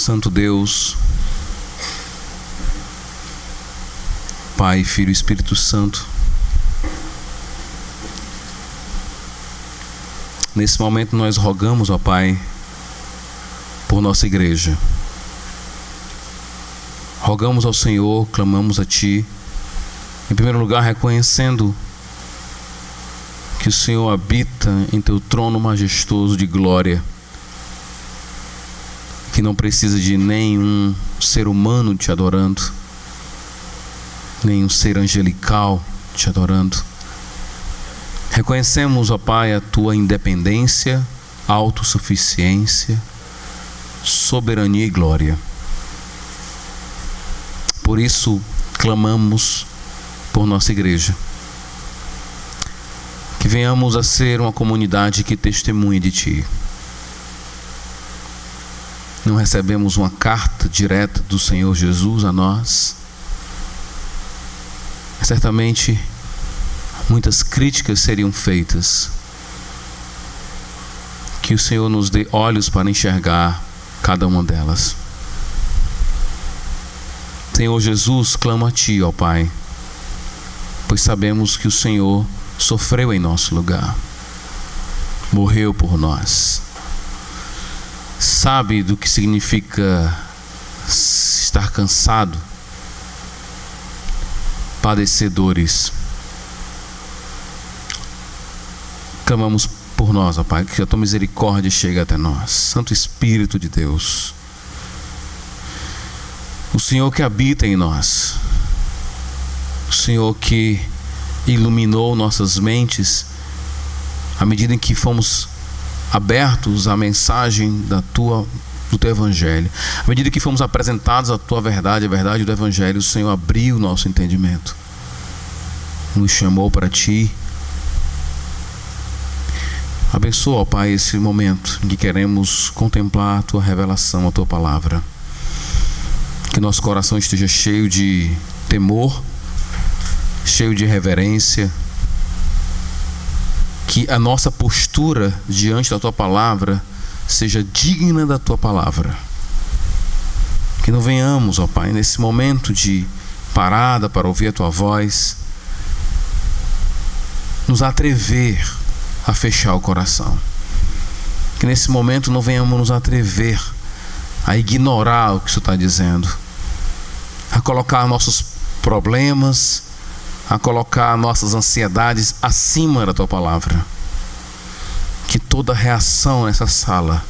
Santo Deus, Pai, Filho e Espírito Santo, nesse momento nós rogamos, ó Pai, por nossa igreja. Rogamos ao Senhor, clamamos a Ti, em primeiro lugar reconhecendo que o Senhor habita em Teu trono majestoso de glória, que não precisa de nenhum ser humano Te adorando, nenhum ser angelical Te adorando. Reconhecemos, ó Pai, a Tua independência, autossuficiência, soberania e glória. Por isso, clamamos por nossa igreja. Que venhamos a ser uma comunidade que testemunhe de Ti. Não recebemos uma carta direta do Senhor Jesus a nós. Certamente, muitas críticas seriam feitas. Que o Senhor nos dê olhos para enxergar cada uma delas. Senhor Jesus, clamo a Ti, ó Pai, pois sabemos que o Senhor sofreu em nosso lugar, morreu por nós, sabe do que significa estar cansado, padecer dores. Clamamos por nós, ó Pai, que a Tua misericórdia chegue até nós. Santo Espírito de Deus, o Senhor que habita em nós, o Senhor que iluminou nossas mentes à medida em que fomos abertos à mensagem do Teu Evangelho, à medida que fomos apresentados à Tua verdade, a verdade do Evangelho, o Senhor abriu o nosso entendimento, nos chamou para Ti. Abençoa, ó Pai, esse momento em que queremos contemplar a Tua revelação, a Tua palavra. Que nosso coração esteja cheio de temor, cheio de reverência. Que a nossa postura diante da Tua palavra seja digna da Tua palavra. Que não venhamos, ó Pai, nesse momento de parada para ouvir a Tua voz, nos atrever a fechar o coração. Que nesse momento não venhamos nos atrever a ignorar o que o Senhor está dizendo, a colocar nossos problemas, a colocar nossas ansiedades acima da Tua palavra. Que toda reação nessa sala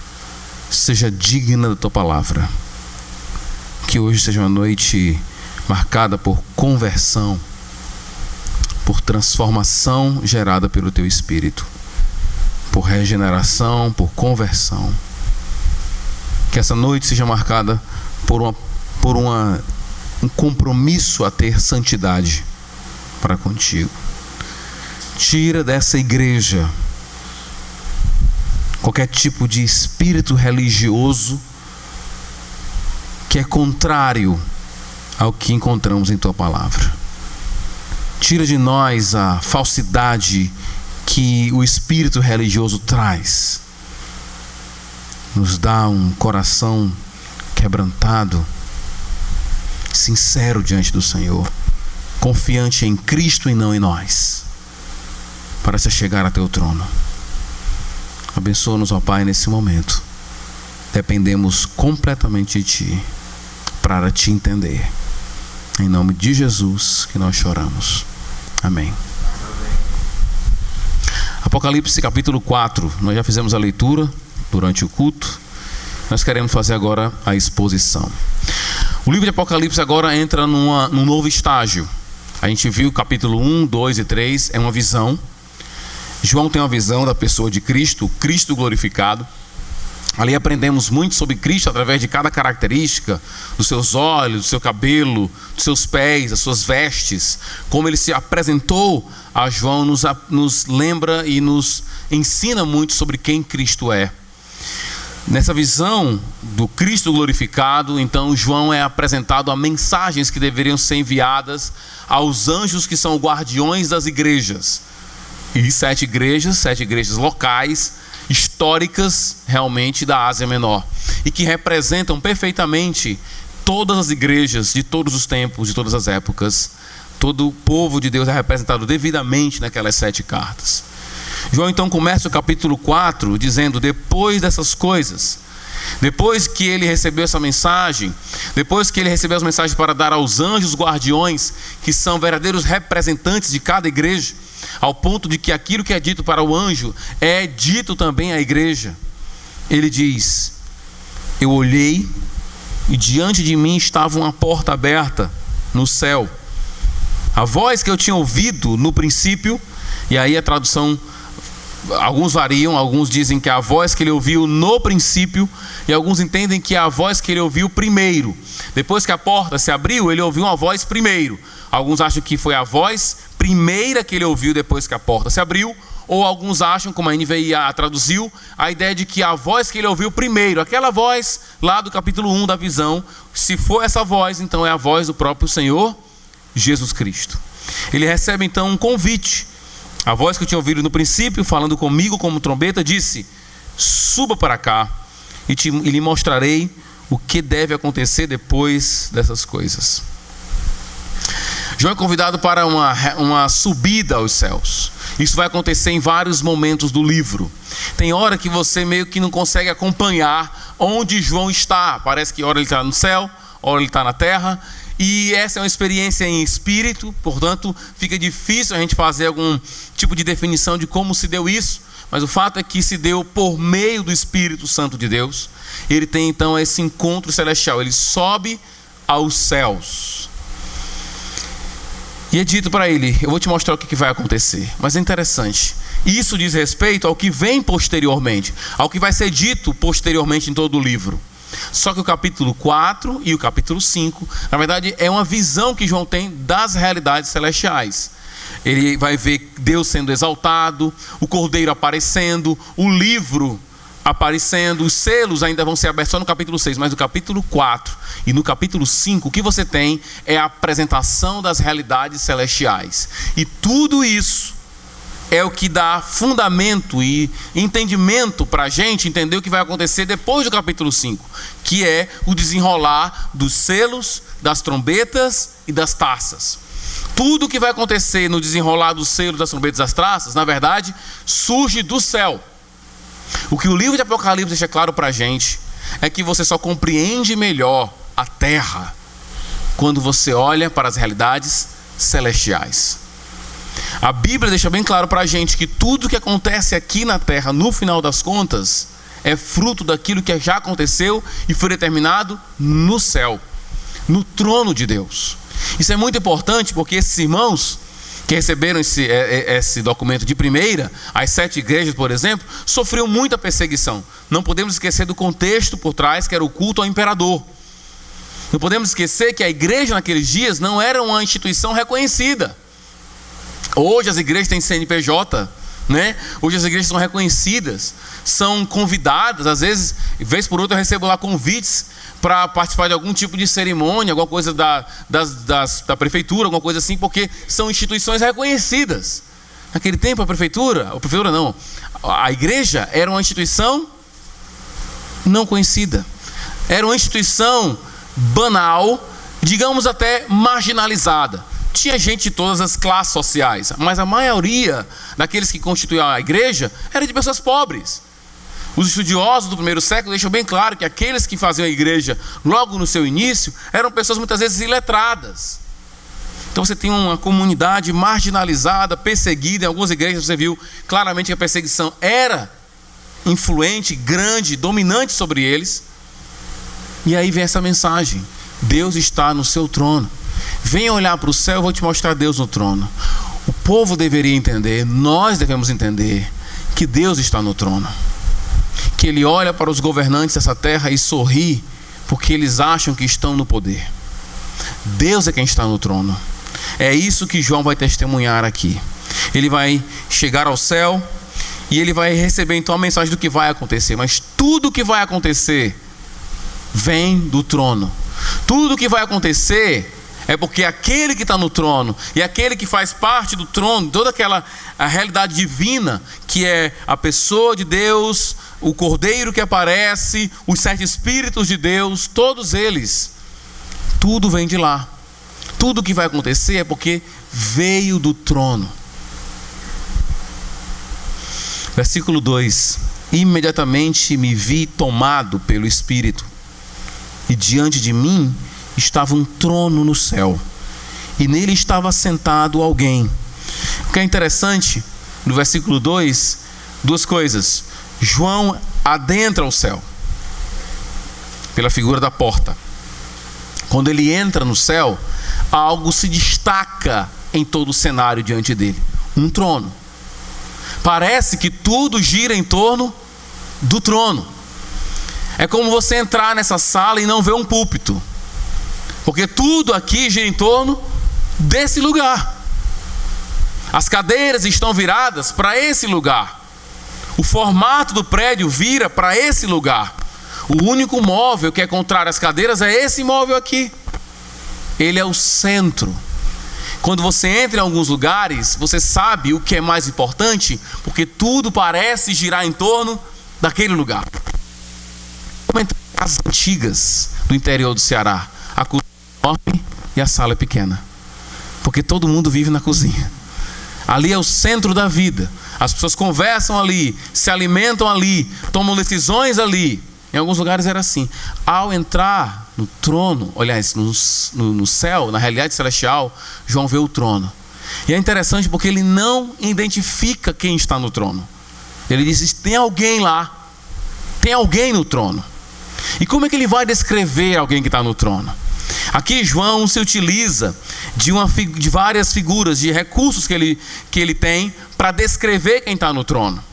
seja digna da Tua palavra. Que hoje seja uma noite marcada por conversão, por transformação gerada pelo Teu Espírito, por regeneração, por conversão. Que essa noite seja marcada por um compromisso a ter santidade para contigo. Tira dessa igreja qualquer tipo de espírito religioso que é contrário ao que encontramos em Tua palavra. Tira de nós a falsidade que o espírito religioso traz. Nos dá um coração quebrantado, sincero diante do Senhor, confiante em Cristo e não em nós, para se chegar a Teu trono. Abençoa-nos, ó Pai, nesse momento. Dependemos completamente de Ti, para Te entender. Em nome de Jesus que nós choramos. Amém. Apocalipse capítulo 4. Nós já fizemos a leitura durante o culto. Nós queremos fazer agora a exposição. O livro de Apocalipse agora entra num novo estágio. A gente viu capítulo 1, 2 e 3, é uma visão. João tem uma visão da pessoa de Cristo, Cristo glorificado. Ali aprendemos muito sobre Cristo através de cada característica, dos seus olhos, do seu cabelo, dos seus pés, das suas vestes. Como Ele se apresentou a João nos lembra e nos ensina muito sobre quem Cristo é. Nessa visão do Cristo glorificado, então João é apresentado a mensagens que deveriam ser enviadas aos anjos que são guardiões das igrejas. E 7 igrejas locais, históricas realmente da Ásia Menor e que representam perfeitamente todas as igrejas de todos os tempos, de todas as épocas. Todo o povo de Deus é representado devidamente naquelas 7 cartas. João então começa o capítulo 4 dizendo: depois dessas coisas, depois que ele recebeu essa mensagem, depois que ele recebeu as mensagens para dar aos anjos guardiões, que são verdadeiros representantes de cada igreja, ao ponto de que aquilo que é dito para o anjo é dito também à igreja, ele diz: eu olhei e diante de mim estava uma porta aberta no céu. A voz que eu tinha ouvido no princípio, e aí a tradução, alguns variam, alguns dizem que é a voz que ele ouviu no princípio, e alguns entendem que é a voz que ele ouviu primeiro. Depois que a porta se abriu, ele ouviu uma voz primeiro. Alguns acham que foi a voz primeira que ele ouviu depois que a porta se abriu, ou alguns acham, como a NVI traduziu, a ideia de que a voz que ele ouviu primeiro, aquela voz lá do capítulo 1 da visão, se for essa voz, então é a voz do próprio Senhor Jesus Cristo. Ele recebe então um convite. A voz que eu tinha ouvido no princípio, falando comigo como trombeta, disse: suba para cá e lhe mostrarei o que deve acontecer depois dessas coisas. João é convidado para uma subida aos céus. Isso vai acontecer em vários momentos do livro. Tem hora que você meio que não consegue acompanhar onde João está. Parece que hora ele está no céu, hora ele está na terra. E essa é uma experiência em espírito, portanto, fica difícil a gente fazer algum tipo de definição de como se deu isso. Mas o fato é que se deu por meio do Espírito Santo de Deus. Ele tem então esse encontro celestial. Ele sobe aos céus. E é dito para ele: eu vou te mostrar o que vai acontecer. Mas é interessante, isso diz respeito ao que vem posteriormente, ao que vai ser dito posteriormente em todo o livro. Só que o capítulo 4 e o capítulo 5, na verdade, é uma visão que João tem das realidades celestiais. Ele vai ver Deus sendo exaltado, o Cordeiro aparecendo, o livro aparecendo, os selos ainda vão ser abertos só no capítulo 6, mas no capítulo 4 e no capítulo 5, o que você tem é a apresentação das realidades celestiais. E tudo isso é o que dá fundamento e entendimento para a gente entender o que vai acontecer depois do capítulo 5, que é o desenrolar dos selos, das trombetas e das taças. Tudo o que vai acontecer no desenrolar dos selos, das trombetas e das taças, na verdade, surge do céu. O que o livro de Apocalipse deixa claro para a gente é que você só compreende melhor a terra quando você olha para as realidades celestiais. A Bíblia deixa bem claro para a gente que tudo que acontece aqui na terra, no final das contas, é fruto daquilo que já aconteceu e foi determinado no céu, no trono de Deus. Isso é muito importante porque esses irmãos que receberam esse documento de primeira, as 7 igrejas, por exemplo, sofriam muita perseguição. Não podemos esquecer do contexto por trás, que era o culto ao imperador. Não podemos esquecer que a igreja naqueles dias não era uma instituição reconhecida. Hoje as igrejas têm CNPJ, né? Hoje as igrejas são reconhecidas, são convidadas, às vezes, vez por outra eu recebo lá convites para participar de algum tipo de cerimônia, alguma coisa da prefeitura, alguma coisa assim, porque são instituições reconhecidas. Naquele tempo a prefeitura não, a igreja era uma instituição não conhecida, era uma instituição banal, digamos até marginalizada. Tinha gente de todas as classes sociais, mas a maioria daqueles que constituíam a igreja era de pessoas pobres. Os estudiosos do primeiro século deixam bem claro que aqueles que faziam a igreja logo no seu início eram pessoas muitas vezes iletradas. Então você tem uma comunidade marginalizada, perseguida. Em algumas igrejas você viu claramente que a perseguição era influente, grande, dominante sobre eles. E aí vem essa mensagem: Deus está no seu trono. Venha olhar para o céu, eu vou te mostrar Deus no trono. O povo deveria entender, nós devemos entender que Deus está no trono, que Ele olha para os governantes dessa terra e sorri porque eles acham que estão no poder. Deus é quem está no trono. É isso que João vai testemunhar aqui. Ele vai chegar ao céu e ele vai receber então a mensagem do que vai acontecer. Mas tudo o que vai acontecer vem do trono. Tudo o que vai acontecer É porque aquele que está no trono e aquele que faz parte do trono, toda a realidade divina, que é a pessoa de Deus, o Cordeiro que aparece, os 7 Espíritos de Deus, todos eles, tudo vem de lá. Tudo que vai acontecer é porque veio do trono. Versículo 2: imediatamente me vi tomado pelo Espírito, e diante de mim estava um trono no céu, e nele estava sentado alguém. O que é interessante, no versículo 2, 2 coisas. João adentra o céu pela figura da porta. Quando ele entra no céu, algo se destaca em todo o cenário diante dele: um trono. Parece que tudo gira em torno do trono. É como você entrar nessa sala e não ver um púlpito, porque tudo aqui gira em torno desse lugar. As cadeiras estão viradas para esse lugar. O formato do prédio vira para esse lugar. O único móvel que é contrário às cadeiras é esse móvel aqui. Ele é o centro. Quando você entra em alguns lugares, você sabe o que é mais importante, porque tudo parece girar em torno daquele lugar. Como entre as casas antigas do interior do Ceará, a cozinha é enorme e a sala é pequena, porque todo mundo vive na cozinha. Ali é o centro da vida. As pessoas conversam ali, se alimentam ali, tomam decisões ali. Em alguns lugares era assim. Ao entrar no trono, aliás, no céu, na realidade celestial, João vê o trono. E é interessante porque ele não identifica quem está no trono. Ele diz: tem alguém lá, tem alguém no trono. E como é que ele vai descrever alguém que está no trono? Aqui João se utiliza de várias figuras, de recursos que ele tem para descrever quem está no trono.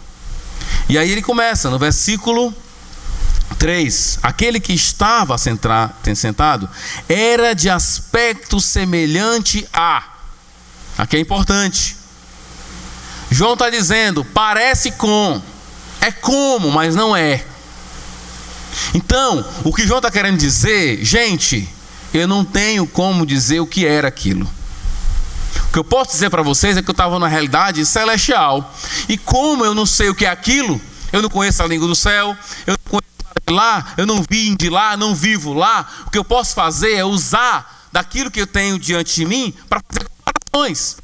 E aí ele começa no versículo 3: aquele que estava sentado era de aspecto semelhante a. Aqui é importante. João está dizendo: parece com. É como, mas não é. Então, o que João está querendo dizer: gente, eu não tenho como dizer o que era aquilo. O que eu posso dizer para vocês é que eu estava na realidade celestial. E como eu não sei o que é aquilo, eu não conheço a língua do céu, eu não conheço de lá, eu não vim de lá, não vivo lá. O que eu posso fazer é usar daquilo que eu tenho diante de mim para fazer comparações.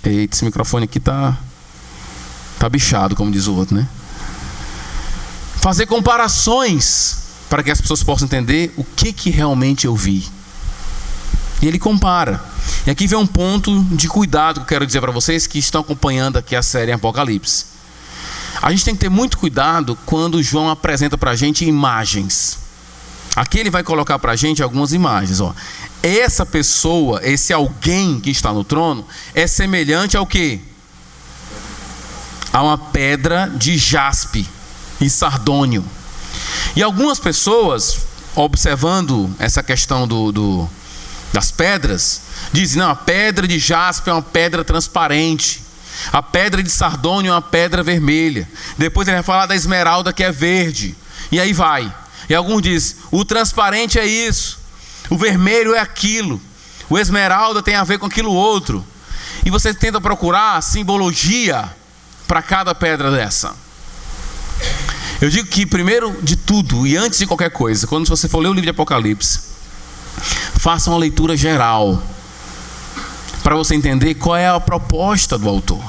Eita, esse microfone aqui tá bichado, como diz o outro, né? Fazer comparações para que as pessoas possam entender o que realmente eu vi. E ele compara. E aqui vem um ponto de cuidado que eu quero dizer para vocês que estão acompanhando aqui a série Apocalipse. A gente tem que ter muito cuidado quando João apresenta para a gente imagens. Aqui ele vai colocar para a gente algumas imagens. Essa pessoa, esse alguém que está no trono, é semelhante ao quê? A uma pedra de jaspe e sardônio. E algumas pessoas, observando essa questão das pedras, dizem: não, a pedra de jaspe é uma pedra transparente, a pedra de sardônio é uma pedra vermelha. Depois ele vai falar da esmeralda, que é verde. E aí vai. E alguns dizem: o transparente é isso, o vermelho é aquilo, o esmeralda tem a ver com aquilo outro. E você tenta procurar simbologia para cada pedra dessa. Eu digo que primeiro de tudo e antes de qualquer coisa, quando você for ler o livro de Apocalipse, faça uma leitura geral para você entender qual é a proposta do autor.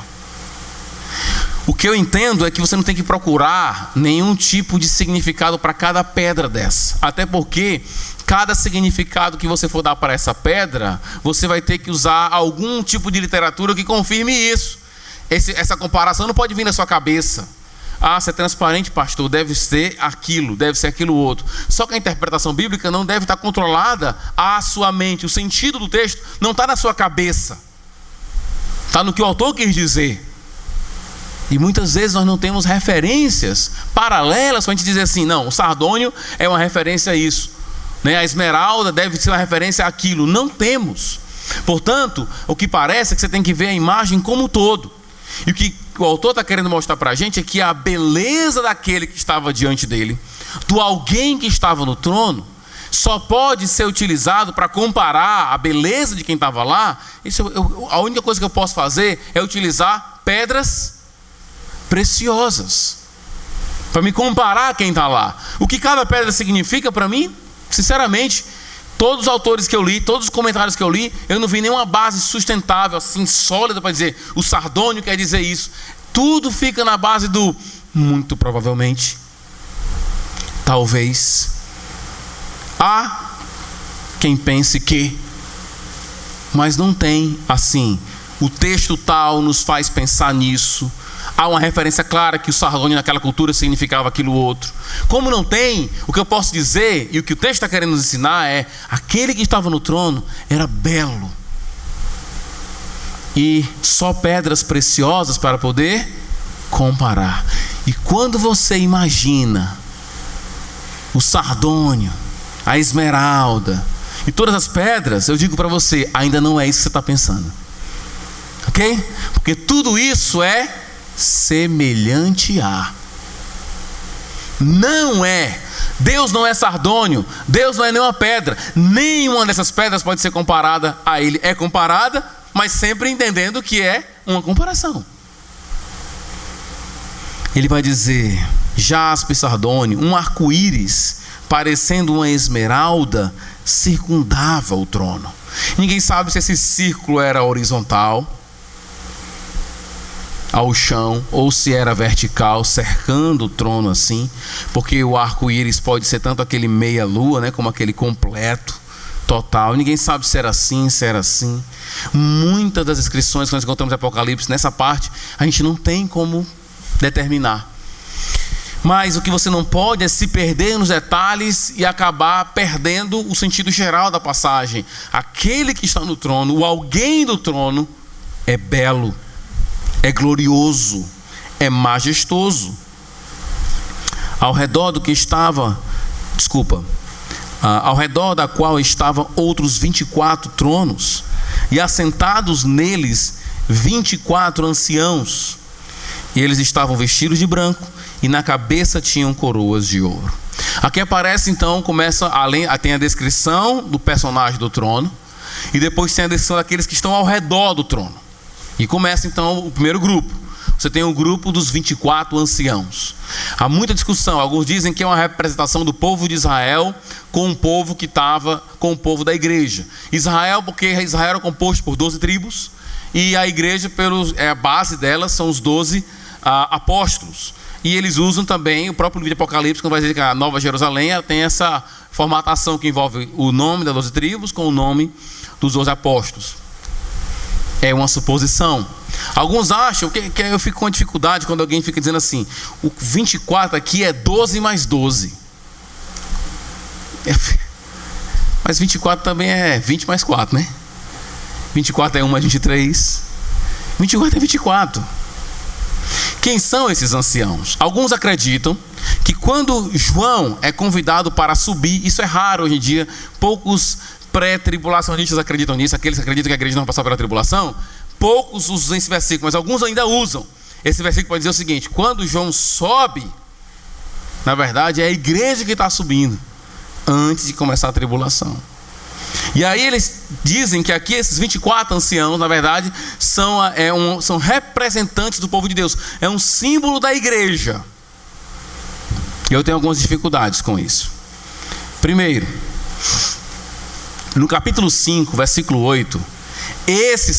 O que eu entendo é que você não tem que procurar nenhum tipo de significado para cada pedra dessa, até porque cada significado que você for dar para essa pedra, você vai ter que usar algum tipo de literatura que confirme isso. Essa comparação não pode vir da sua cabeça. Ah, se é transparente, pastor, deve ser aquilo outro. Só que a interpretação bíblica não deve estar controlada à sua mente. O sentido do texto não está na sua cabeça, está no que o autor quis dizer. E muitas vezes nós não temos referências paralelas para a gente dizer assim: não, o sardônio é uma referência a isso, né? A esmeralda deve ser uma referência àquilo. Não temos. Portanto, o que parece é que você tem que ver a imagem como um todo. E o que o autor está querendo mostrar para a gente é que a beleza daquele que estava diante dele, do alguém que estava no trono, só pode ser utilizado para comparar a beleza de quem estava lá. A única coisa que eu posso fazer é utilizar pedras preciosas para me comparar a quem está lá. O que cada pedra significa para mim, sinceramente, todos os autores que eu li, todos os comentários que eu li, eu não vi nenhuma base sustentável, assim, sólida para dizer o sardônio quer dizer isso. Tudo fica na base do muito provavelmente, talvez, há quem pense que, mas não tem assim. O texto tal nos faz pensar nisso. Há uma referência clara que o sardônio naquela cultura significava aquilo outro. Como não tem, o que eu posso dizer e o que o texto está querendo nos ensinar é: aquele que estava no trono era belo, e só pedras preciosas para poder comparar. E quando você imagina o sardônio, a esmeralda e todas as pedras, eu digo para você, ainda não é isso que você está pensando, ok? Porque tudo isso é semelhante a. Não é. Deus não é sardônio, Deus não é nenhuma pedra. Nenhuma dessas pedras pode ser comparada a Ele. É comparada, mas sempre entendendo que é uma comparação. Ele vai dizer: jaspe e sardônio, um arco-íris parecendo uma esmeralda circundava o trono. Ninguém sabe se esse círculo era horizontal ao chão ou se era vertical, cercando o trono assim, porque o arco-íris pode ser tanto aquele meia-lua, né, como aquele completo, total. Ninguém sabe se era assim, se era assim. Muitas das descrições que nós encontramos em Apocalipse, nessa parte, a gente não tem como determinar. Mas o que você não pode é se perder nos detalhes e acabar perdendo o sentido geral da passagem. Aquele que está no trono, o alguém do trono, é belo, é glorioso, é majestoso. Ao redor do que estava, ao redor da qual estavam outros 24 tronos, e assentados neles 24 anciãos. E eles estavam vestidos de branco, e na cabeça tinham coroas de ouro. Aqui aparece então, tem a descrição do personagem do trono, e depois tem a descrição daqueles que estão ao redor do trono. E começa então o primeiro grupo. Você tem o grupo dos 24 anciãos. Há muita discussão. Alguns dizem que é uma representação do povo de Israel com o povo que estava com o povo da igreja. Israel, porque Israel era composto por 12 tribos, e a igreja, a base delas são os 12 apóstolos. E eles usam também o próprio livro de Apocalipse, quando vai dizer que a Nova Jerusalém tem essa formatação que envolve o nome das 12 tribos com o nome dos 12 apóstolos. É uma suposição. Alguns acham que eu fico com dificuldade quando alguém fica dizendo assim: o 24 aqui é 12 mais 12. Mas 24 também é 20 mais 4, né? 24 é 1 mais 23. 24 é 24. Quem são esses anciãos? Alguns acreditam que quando João é convidado para subir, isso é raro hoje em dia, poucos pré-tribulacionistas acreditam nisso, aqueles que acreditam que a igreja não vai passar pela tribulação, poucos usam esse versículo, mas alguns ainda usam. Esse versículo pode dizer o seguinte: quando João sobe, na verdade é a igreja que está subindo, antes de começar a tribulação. E aí eles dizem que aqui esses 24 anciãos, na verdade, são representantes do povo de Deus. É um símbolo da igreja. E eu tenho algumas dificuldades com isso. Primeiro, no capítulo 5, versículo 8,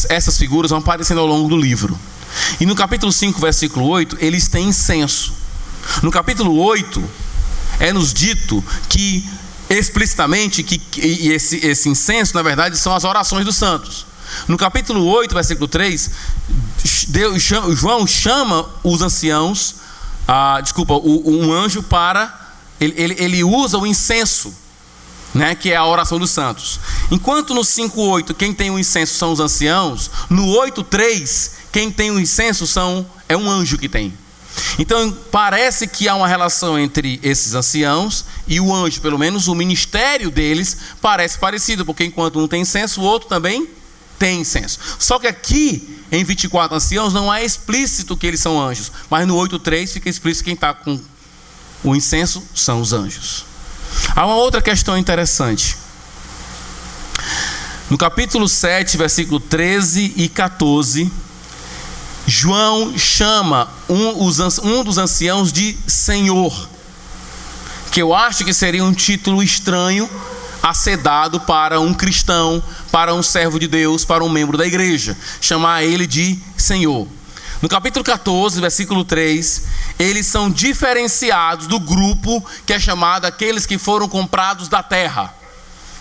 essas figuras vão aparecendo ao longo do livro. E no capítulo 5, versículo 8, eles têm incenso. No capítulo 8, é-nos dito que explicitamente que esse incenso, na verdade, são as orações dos santos. No capítulo 8, versículo 3, João chama os anciãos, um anjo para... Ele usa o incenso, né, que é a oração dos santos. Enquanto no 5:8 quem tem o incenso são os anciãos, no 8:3 quem tem o incenso é um anjo que tem. Então parece que há uma relação entre esses anciãos e o anjo, pelo menos o ministério deles parece parecido, porque enquanto um tem incenso, o outro também tem incenso. Só que aqui em 24 anciãos não é explícito que eles são anjos, mas no 8:3 fica explícito que quem está com o incenso são os anjos. Há uma outra questão interessante. No capítulo 7, versículo 13 e 14, João chama um dos anciãos de Senhor, que eu acho que seria um título estranho a ser dado para um cristão, para um servo de Deus, para um membro da igreja, chamar ele de Senhor. No capítulo 14, versículo 3, eles são diferenciados do grupo que é chamado aqueles que foram comprados da terra,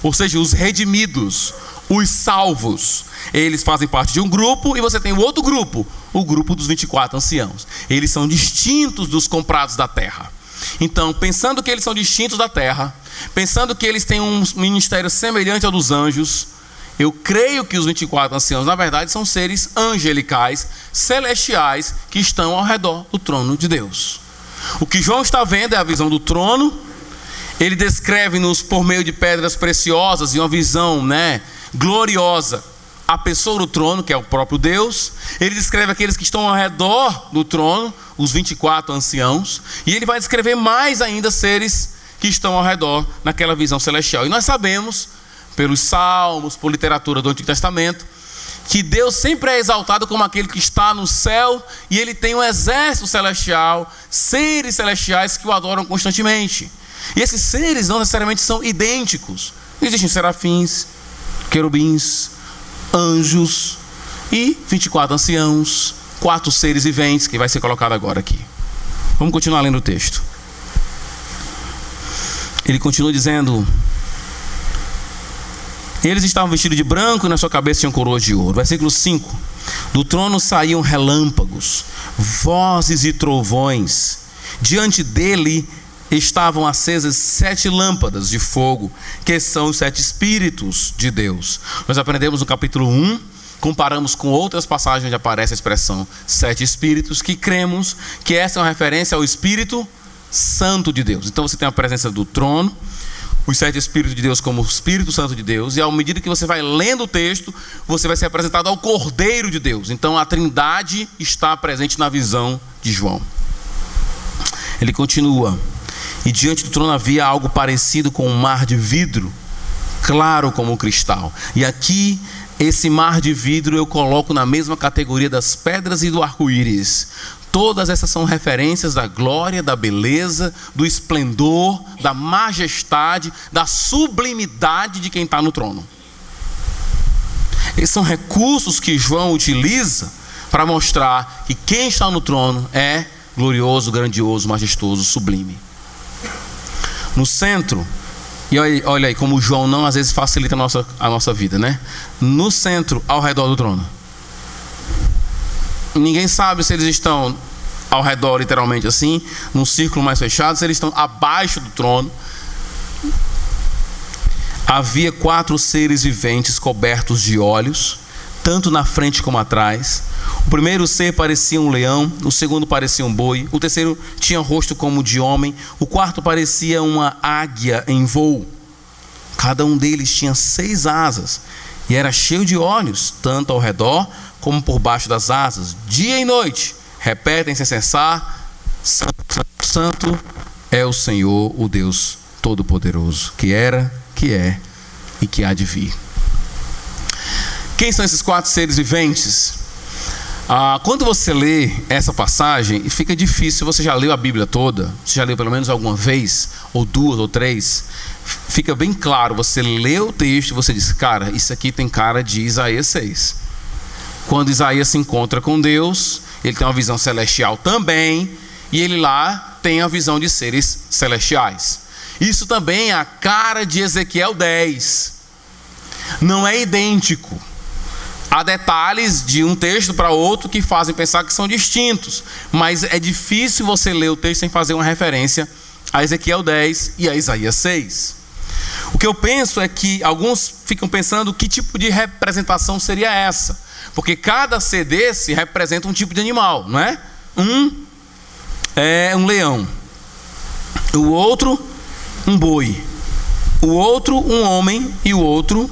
ou seja, os redimidos, os salvos. Eles fazem parte de um grupo e você tem o outro grupo, o grupo dos 24 anciãos. Eles são distintos dos comprados da terra. Então, pensando que eles são distintos da terra, pensando que eles têm um ministério semelhante ao dos anjos, eu creio que os 24 anciãos, na verdade, são seres angelicais, celestiais, que estão ao redor do trono de Deus. O que João está vendo é a visão do trono. Ele descreve-nos por meio de pedras preciosas e uma visão, gloriosa, a pessoa do trono, que é o próprio Deus. Ele descreve aqueles que estão ao redor do trono, os 24 anciãos. E ele vai descrever mais ainda seres que estão ao redor naquela visão celestial. E nós sabemos, pelos salmos, por literatura do Antigo Testamento, que Deus sempre é exaltado como aquele que está no céu, e ele tem um exército celestial, seres celestiais que o adoram constantemente. E esses seres não necessariamente são idênticos. Existem serafins, querubins, anjos e 24 anciãos, 4 seres viventes, que vai ser colocado agora aqui. Vamos continuar lendo o texto. Ele continua dizendo: eles estavam vestidos de branco e na sua cabeça tinham coroas de ouro. Versículo 5: do trono saíam relâmpagos, vozes e trovões. Diante dele estavam acesas 7 lâmpadas de fogo, que são os 7 Espíritos de Deus. Nós aprendemos no capítulo 1, comparamos com outras passagens onde aparece a expressão 7 Espíritos, que cremos que essa é uma referência ao Espírito Santo de Deus. Então você tem a presença do trono, os 7 Espíritos de Deus como o Espírito Santo de Deus, e à medida que você vai lendo o texto, você vai ser apresentado ao Cordeiro de Deus. Então a Trindade está presente na visão de João. Ele continua: e diante do trono havia algo parecido com um mar de vidro, claro como o cristal. E aqui, esse mar de vidro eu coloco na mesma categoria das pedras e do arco-íris. Todas essas são referências da glória, da beleza, do esplendor, da majestade, da sublimidade de quem está no trono. Esses são recursos que João utiliza para mostrar que quem está no trono é glorioso, grandioso, majestoso, sublime. No centro, e olha aí como João não às vezes facilita a nossa vida, No centro, ao redor do trono. Ninguém sabe se eles estão ao redor, literalmente assim, num círculo mais fechado, se eles estão abaixo do trono. Havia 4 seres viventes cobertos de olhos, tanto na frente como atrás. O primeiro ser parecia um leão, o segundo parecia um boi, o terceiro tinha rosto como de homem, o quarto parecia uma águia em voo. Cada um deles tinha 6 asas e era cheio de olhos, tanto ao redor como por baixo das asas. Dia e noite repetem sem cessar: Santo, Santo, Santo é o Senhor, o Deus Todo-Poderoso, que era, que é e que há de vir. Quem são esses 4 seres viventes? Quando você lê essa passagem, fica difícil. Você já leu a Bíblia toda? Você já leu pelo menos alguma vez? Ou 2 ou 3? Fica bem claro, você lê o texto e você diz: cara, isso aqui tem cara de Isaías 6. Quando Isaías se encontra com Deus, ele tem uma visão celestial também, e ele lá tem a visão de seres celestiais. Isso também é a cara de Ezequiel 10. Não é idêntico. Há detalhes de um texto para outro que fazem pensar que são distintos, mas é difícil você ler o texto sem fazer uma referência a Ezequiel 10 e a Isaías 6. O que eu penso é que alguns ficam pensando que tipo de representação seria essa, porque cada ser desse representa um tipo de animal, não é? Um é um leão, o outro um boi, o outro um homem e o outro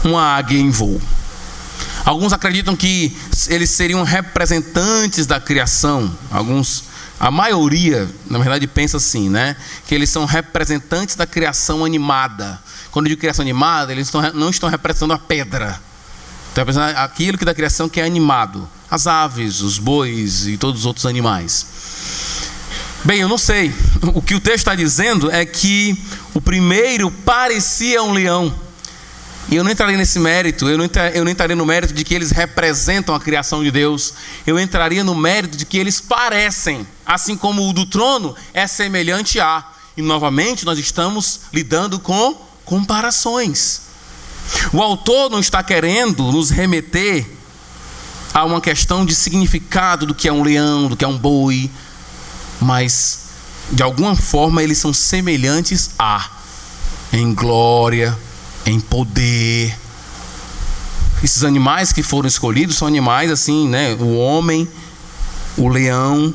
uma águia em voo. Alguns acreditam que eles seriam representantes da criação. Alguns A maioria, na verdade, pensa assim, né? Que eles são representantes da criação animada. Quando eu digo criação animada, eles não estão representando a pedra. Estão representando aquilo que da criação que é animado. As aves, os bois e todos os outros animais. Bem, eu não sei. O que o texto está dizendo é que o primeiro parecia um leão. E eu não entraria nesse mérito, eu não entraria no mérito de que eles representam a criação de Deus. Eu entraria no mérito de que eles parecem, assim como o do trono é semelhante a. E novamente nós estamos lidando com comparações. O autor não está querendo nos remeter a uma questão de significado do que é um leão, do que é um boi, mas de alguma forma eles são semelhantes a, em glória, em poder. Esses animais que foram escolhidos são animais assim, né? O homem, o leão,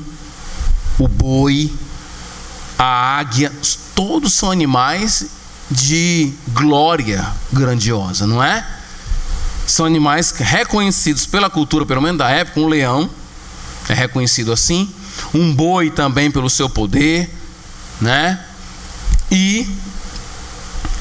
o boi, a águia, todos são animais de glória grandiosa, não é? São animais reconhecidos pela cultura, pelo menos da época. Um leão é reconhecido assim, um boi também pelo seu poder, né? E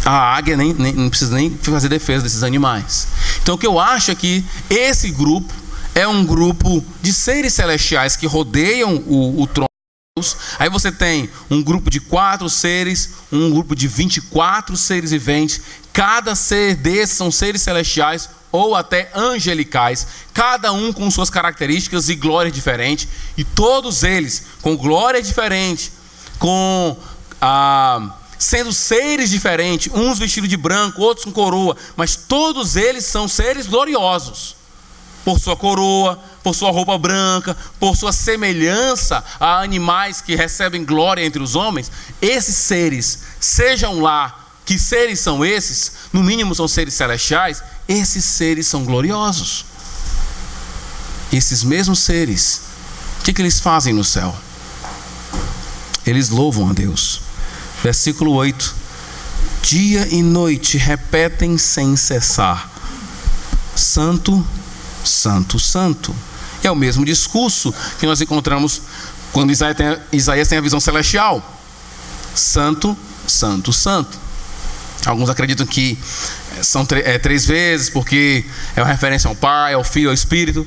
a águia não precisa nem fazer defesa desses animais. Então o que eu acho é que esse grupo é um grupo de seres celestiais que rodeiam o trono de Deus. Aí você tem um grupo de 4 seres, um grupo de 24 seres viventes. Cada ser desses são seres celestiais ou até angelicais, cada um com suas características e glórias diferentes, e todos eles com glória diferente, com sendo seres diferentes, uns vestidos de branco, outros com coroa, mas todos eles são seres gloriosos, por sua coroa, por sua roupa branca, por sua semelhança a animais que recebem glória entre os homens. Esses seres, sejam lá que seres são esses, no mínimo são seres celestiais, esses seres são gloriosos. Esses mesmos seres, o que eles fazem no céu? Eles louvam a Deus. Versículo 8: dia e noite repetem sem cessar: Santo, Santo, Santo. É o mesmo discurso que nós encontramos quando Isaías tem a visão celestial: Santo, Santo, Santo. Alguns acreditam que são 3 vezes, porque é uma referência ao Pai, ao Filho, ao Espírito.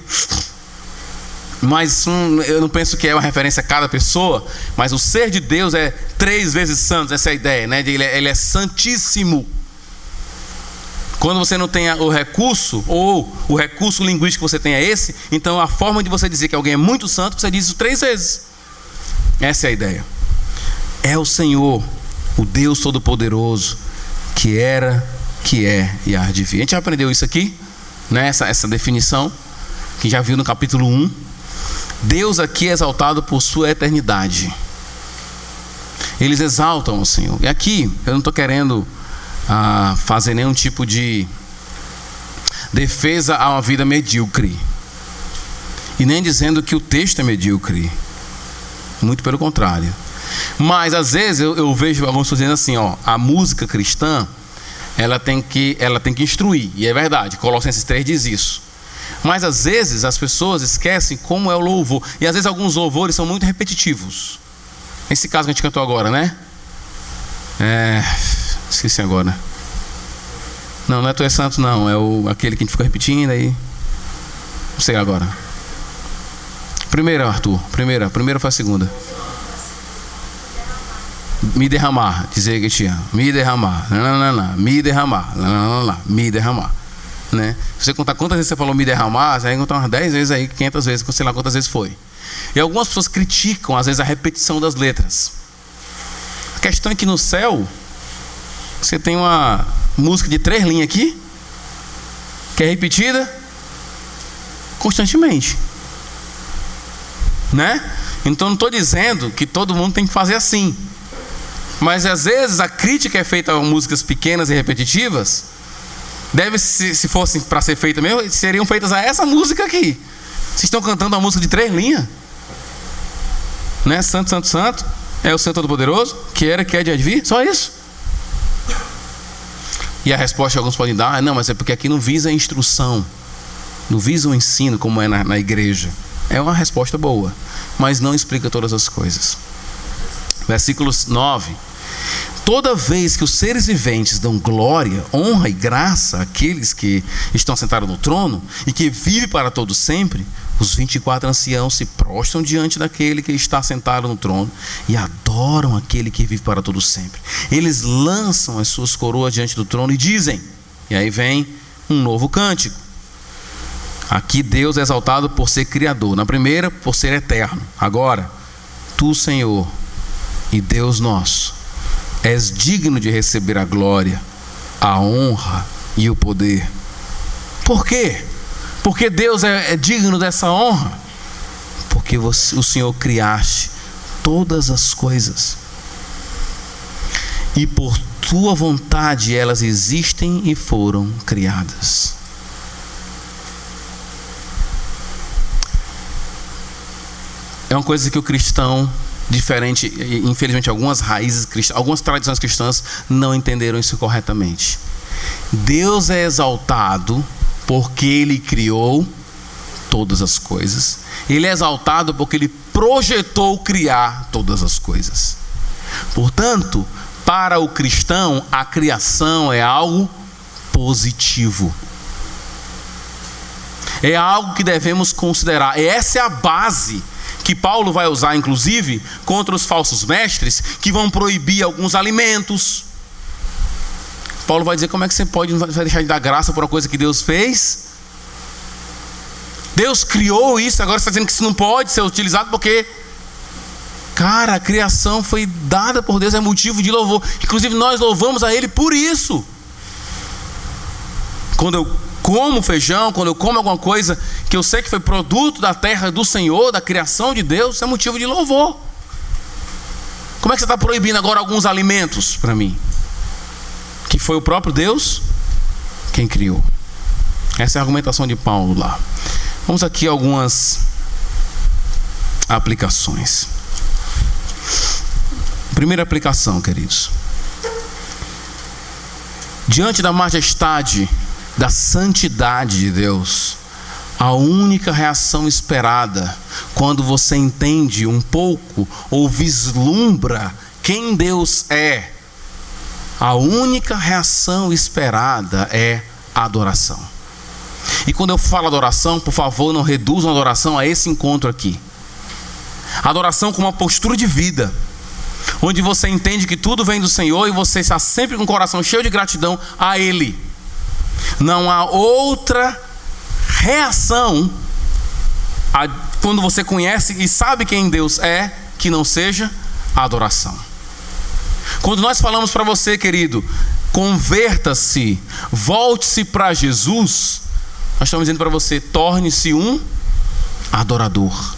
Mas eu não penso que é uma referência a cada pessoa. Mas o ser de Deus é 3 vezes santo. Essa é a ideia, né? Ele é santíssimo. Quando você não tem o recurso, ou o recurso linguístico que você tem é esse, então a forma de você dizer que alguém é muito santo, você diz isso 3 vezes. Essa é a ideia. É o Senhor, o Deus Todo-Poderoso, que era, que é e há de vir. A gente já aprendeu isso aqui, né? Essa definição que já viu no capítulo 1. Deus aqui é exaltado por sua eternidade. Eles exaltam o Senhor. E aqui eu não estou querendo fazer nenhum tipo de defesa a uma vida medíocre, e nem dizendo que o texto é medíocre, muito pelo contrário. Mas às vezes eu vejo algumas pessoas dizendo assim, a música cristã ela tem que instruir, e é verdade, Colossenses 3 diz isso. Mas às vezes as pessoas esquecem como é o louvor, e às vezes alguns louvores são muito repetitivos. Esse caso que a gente cantou agora, né? Esqueci agora. Não é Tu és santo, não. É aquele que a gente fica repetindo aí. Não sei agora. Primeira, Arthur. Primeira foi a segunda. Me derramar, dizer que te amo. Me derramar, me derramar, me derramar, né? Se você contar quantas vezes você falou me derramar, você vai contar umas 10 vezes aí, 500 vezes, sei lá quantas vezes foi. E algumas pessoas criticam às vezes a repetição das letras. A questão é que no céu você tem uma música de 3 linhas aqui, que é repetida constantemente, né? Então não estou dizendo que todo mundo tem que fazer assim, mas às vezes a crítica é feita a músicas pequenas e repetitivas. Se fossem para ser feita mesmo, seriam feitas a essa música aqui. Vocês estão cantando uma música de 3 linhas, né? Santo, Santo, Santo, é o Senhor Todo-Poderoso, que era, que é, de há de vir, só isso. E a resposta que alguns podem dar: não, mas é porque aqui não visa a instrução, não visa o ensino como é na igreja. é uma resposta boa, mas não explica todas as coisas. Versículo 9. Toda vez que os seres viventes dão glória, honra e graça àqueles que estão sentados no trono e que vive para todo sempre, os 24 anciãos se prostram diante daquele que está sentado no trono e adoram aquele que vive para todo sempre. Eles lançam as suas coroas diante do trono e dizem, e aí vem um novo cântico. Aqui Deus é exaltado por ser criador, na primeira por ser eterno. Agora, tu, Senhor e Deus nosso, és digno de receber a glória, a honra e o poder. Por quê? Porque Deus é digno dessa honra? Porque o Senhor criaste todas as coisas, e por tua vontade elas existem e foram criadas. É uma coisa que o cristão, diferente, infelizmente algumas raízes cristãs, algumas tradições cristãs não entenderam isso corretamente. Deus é exaltado porque Ele criou todas as coisas. Ele é exaltado porque Ele projetou criar todas as coisas. Portanto, para o cristão, a criação é algo positivo. É algo que devemos considerar. E essa é a base que Paulo vai usar, inclusive, contra os falsos mestres que vão proibir alguns alimentos. Paulo vai dizer, como é que você vai deixar de dar graça por uma coisa que Deus fez? Deus criou isso, agora você está dizendo que isso não pode ser utilizado porque, cara, a criação foi dada por Deus, é motivo de louvor. Inclusive nós louvamos a Ele por isso. Quando eu como feijão, quando eu como alguma coisa que eu sei que foi produto da terra do Senhor, da criação de Deus, é motivo de louvor. Como é que você está proibindo agora alguns alimentos para mim? Que foi o próprio Deus quem criou. Essa é a argumentação de Paulo lá. Vamos aqui a algumas aplicações. Primeira aplicação, queridos. Diante da majestade, da santidade de Deus, a única reação esperada quando você entende um pouco ou vislumbra quem Deus é, a única reação esperada é adoração. E quando eu falo adoração, por favor, não reduzam a adoração a esse encontro aqui. Adoração como uma postura de vida, onde você entende que tudo vem do Senhor e você está sempre com o coração cheio de gratidão a Ele. Não há outra reação quando você conhece e sabe quem Deus é, que não seja a adoração. Quando nós falamos para você, querido, converta-se, volte-se para Jesus, nós estamos dizendo para você, torne-se um adorador.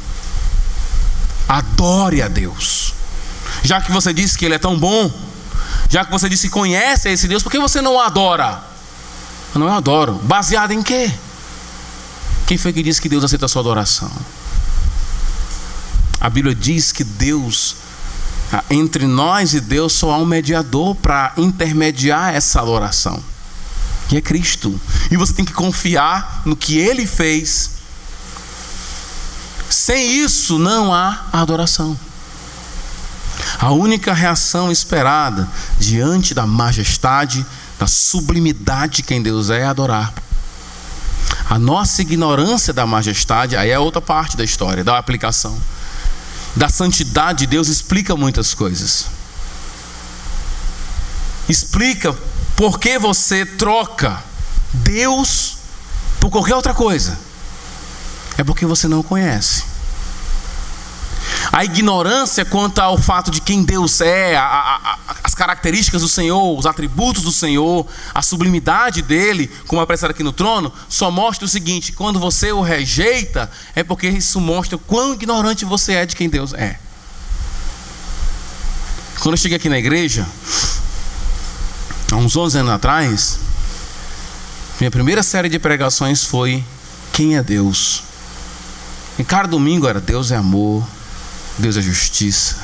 Adore a Deus. Já que você disse que Ele é tão bom, já que você disse que conhece esse Deus, por que você não o adora? Eu não adoro. Baseado em quê? Quem foi que disse que Deus aceita a sua adoração? A Bíblia diz que Deus, entre nós e Deus, só há um mediador para intermediar essa adoração, que é Cristo. E você tem que confiar no que Ele fez. Sem isso não há adoração. A única reação esperada diante da majestade, da sublimidade de quem Deus é adorar. A nossa ignorância da majestade, aí é outra parte da história, da aplicação. Da santidade de Deus explica muitas coisas. Explica por que você troca Deus por qualquer outra coisa. É porque você não o conhece. A ignorância quanto ao fato de quem Deus é, as características do Senhor, os atributos do Senhor, a sublimidade dele, como é apresentado aqui no trono, só mostra o seguinte: quando você o rejeita, é porque isso mostra o quão ignorante você é de quem Deus é. Quando eu cheguei aqui na igreja, há uns 11 anos atrás, minha primeira série de pregações foi quem é Deus. E cada domingo era Deus é amor, Deus é justiça,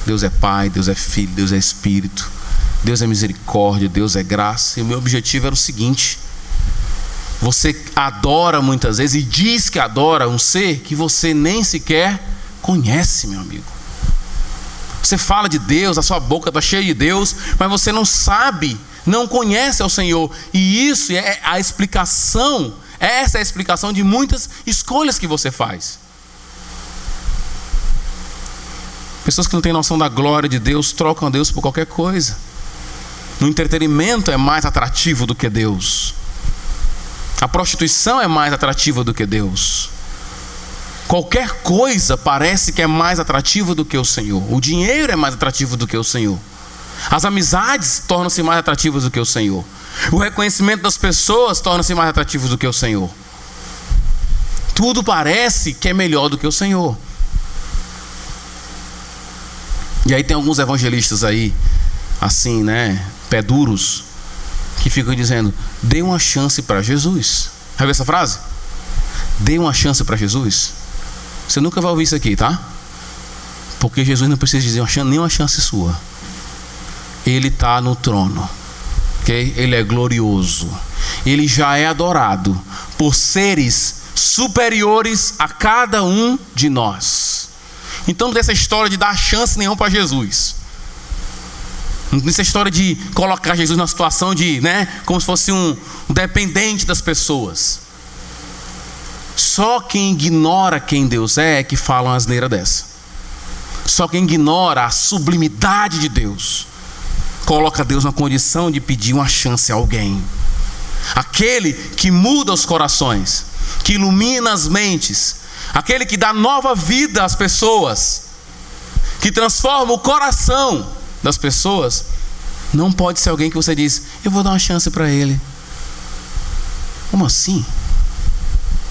Deus é Pai, Deus é Filho, Deus é Espírito, Deus é misericórdia, Deus é graça. E o meu objetivo era o seguinte: Você adora muitas vezes e diz que adora um ser que você nem sequer conhece, meu amigo. Você fala de Deus, a sua boca está cheia de Deus, mas você não sabe, não conhece ao Senhor. E isso é a explicação, essa é a explicação de muitas escolhas que você faz. Pessoas que não têm noção da glória de Deus trocam a Deus por qualquer coisa. O entretenimento é mais atrativo do que Deus. A prostituição é mais atrativa do que Deus. Qualquer coisa parece que é mais atrativa do que o Senhor. O dinheiro é mais atrativo do que o Senhor. As amizades tornam-se mais atrativas do que o Senhor. O reconhecimento das pessoas torna-se mais atrativo do que o Senhor. Tudo parece que é melhor do que o Senhor. E aí tem alguns evangelistas aí, assim, né, pé duros, que ficam dizendo: dê uma chance para Jesus. Já viu essa frase? Dê uma chance para Jesus. Você nunca vai ouvir isso aqui, tá? Porque Jesus não precisa dizer nenhuma chance sua. Ele está no trono, okay? Ele é glorioso. Ele já é adorado por seres superiores a cada um de nós. Então não tem essa história de dar chance nenhuma para Jesus. Não tem essa história de colocar Jesus numa situação de, né, como se fosse um dependente das pessoas. Só quem ignora quem Deus é que fala uma asneira dessa. Só quem ignora a sublimidade de Deus coloca Deus na condição de pedir uma chance a alguém. Aquele que muda os corações, que ilumina as mentes, aquele que dá nova vida às pessoas, que transforma o coração das pessoas, não pode ser alguém que você diz: eu vou dar uma chance para ele. Como assim?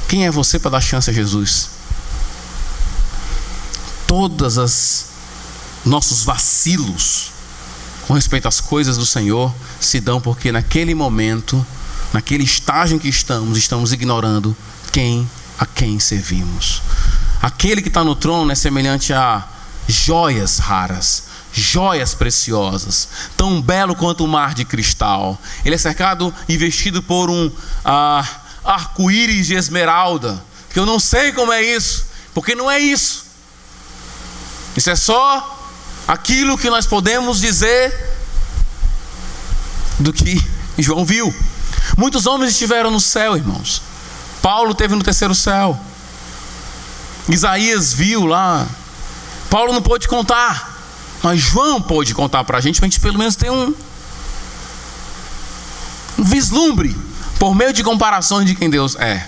Quem é você para dar chance a Jesus? Todas as nossos vacilos com respeito às coisas do Senhor se dão porque naquele momento, naquele estágio em que estamos ignorando a quem servimos. Aquele que está no trono é semelhante a joias raras, joias preciosas, tão belo quanto um mar de cristal. Ele é cercado e vestido por um arco-íris de esmeralda, que eu não sei como é isso, porque não é isso. Isso é só aquilo que nós podemos dizer do que João viu. Muitos homens estiveram no céu, irmãos. Paulo esteve no terceiro céu. Isaías viu lá. Paulo não pôde contar, mas João pôde contar para a gente pelo menos ter um vislumbre, por meio de comparações de quem Deus é.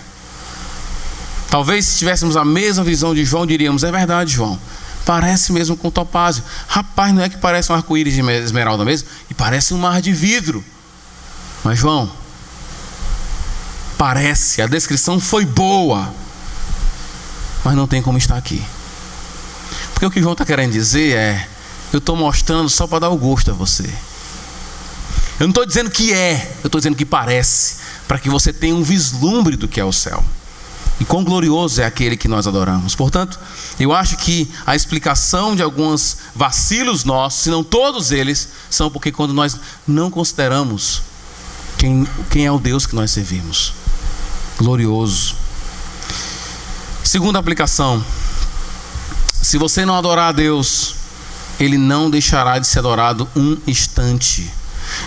Talvez se tivéssemos a mesma visão de João, diríamos: é verdade, João, parece mesmo com topázio. Rapaz, não é que parece um arco-íris de esmeralda mesmo? E parece um mar de vidro. Mas João, parece, a descrição foi boa, mas não tem como estar aqui. Porque o que João está querendo dizer é: eu estou mostrando só para dar o gosto a você. Eu não estou dizendo que é, eu estou dizendo que parece, para que você tenha um vislumbre do que é o céu. E quão glorioso é aquele que nós adoramos. Portanto, eu acho que a explicação de alguns vacilos nossos, se não todos eles, são porque quando nós não consideramos quem é o Deus que nós servimos. Glorioso. Segunda aplicação: se você não adorar a Deus, Ele não deixará de ser adorado um instante.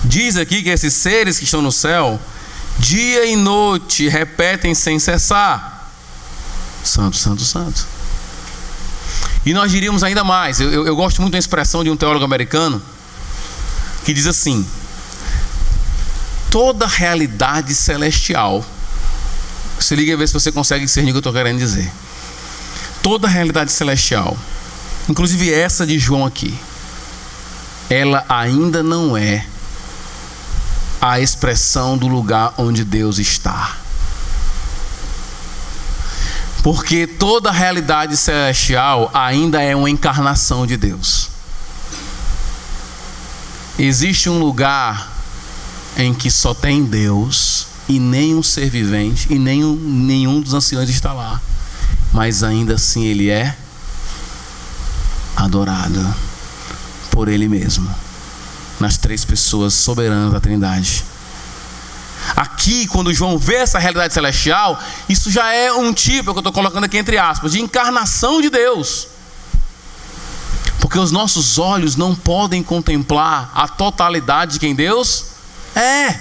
Diz aqui que esses seres que estão no céu, dia e noite, repetem sem cessar: Santo, Santo, Santo. E nós diríamos ainda mais. Eu gosto muito da expressão de um teólogo americano que diz assim: toda realidade celestial, se liga e vê se você consegue discernir o que eu estou querendo dizer. Toda realidade celestial, inclusive essa de João aqui, ela ainda não é a expressão do lugar onde Deus está. Porque toda realidade celestial ainda é uma encarnação de Deus. Existe um lugar em que só tem Deus e nenhum ser vivente e nenhum dos anciãos está lá, mas ainda assim Ele é adorado por Ele mesmo, nas três pessoas soberanas da Trindade. Aqui, quando João vê essa realidade celestial, isso já é um tipo, é o que eu estou colocando aqui entre aspas, de encarnação de Deus. Porque os nossos olhos não podem contemplar a totalidade de quem Deus é.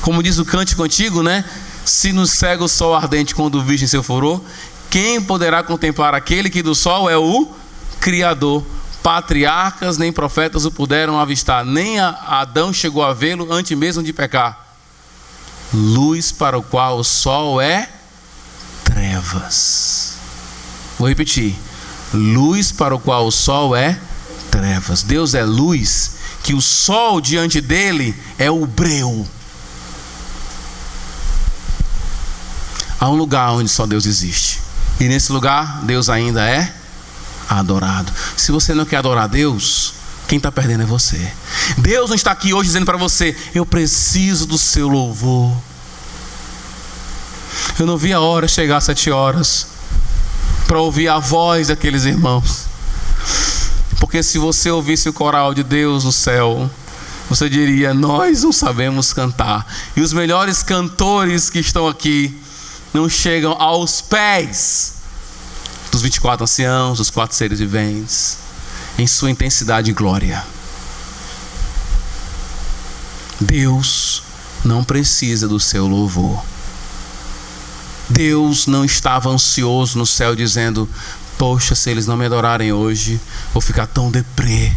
Como diz o cântico antigo, né? Se nos cega o sol ardente quando virgem seu furor, quem poderá contemplar aquele que do sol é o Criador? Patriarcas nem profetas o puderam avistar, nem Adão chegou a vê-lo antes mesmo de pecar. Luz para o qual o sol é trevas. Vou repetir. Luz para o qual o sol é trevas. Deus é luz, que o sol diante dele é o breu. Há um lugar onde só Deus existe, e nesse lugar Deus ainda é adorado. Se você não quer adorar Deus, quem está perdendo é você. Deus não está aqui hoje dizendo para você: eu preciso do seu louvor. Eu não vi a hora chegar às 7 horas para ouvir a voz daqueles irmãos, porque se você ouvisse o coral de Deus no céu, você diria: nós não sabemos cantar. E os melhores cantores que estão aqui não chegam aos pés dos 24 anciãos, dos 4 seres viventes, em sua intensidade e glória. Deus não precisa do seu louvor. Deus não estava ansioso no céu dizendo: poxa, se eles não me adorarem hoje, vou ficar tão deprê,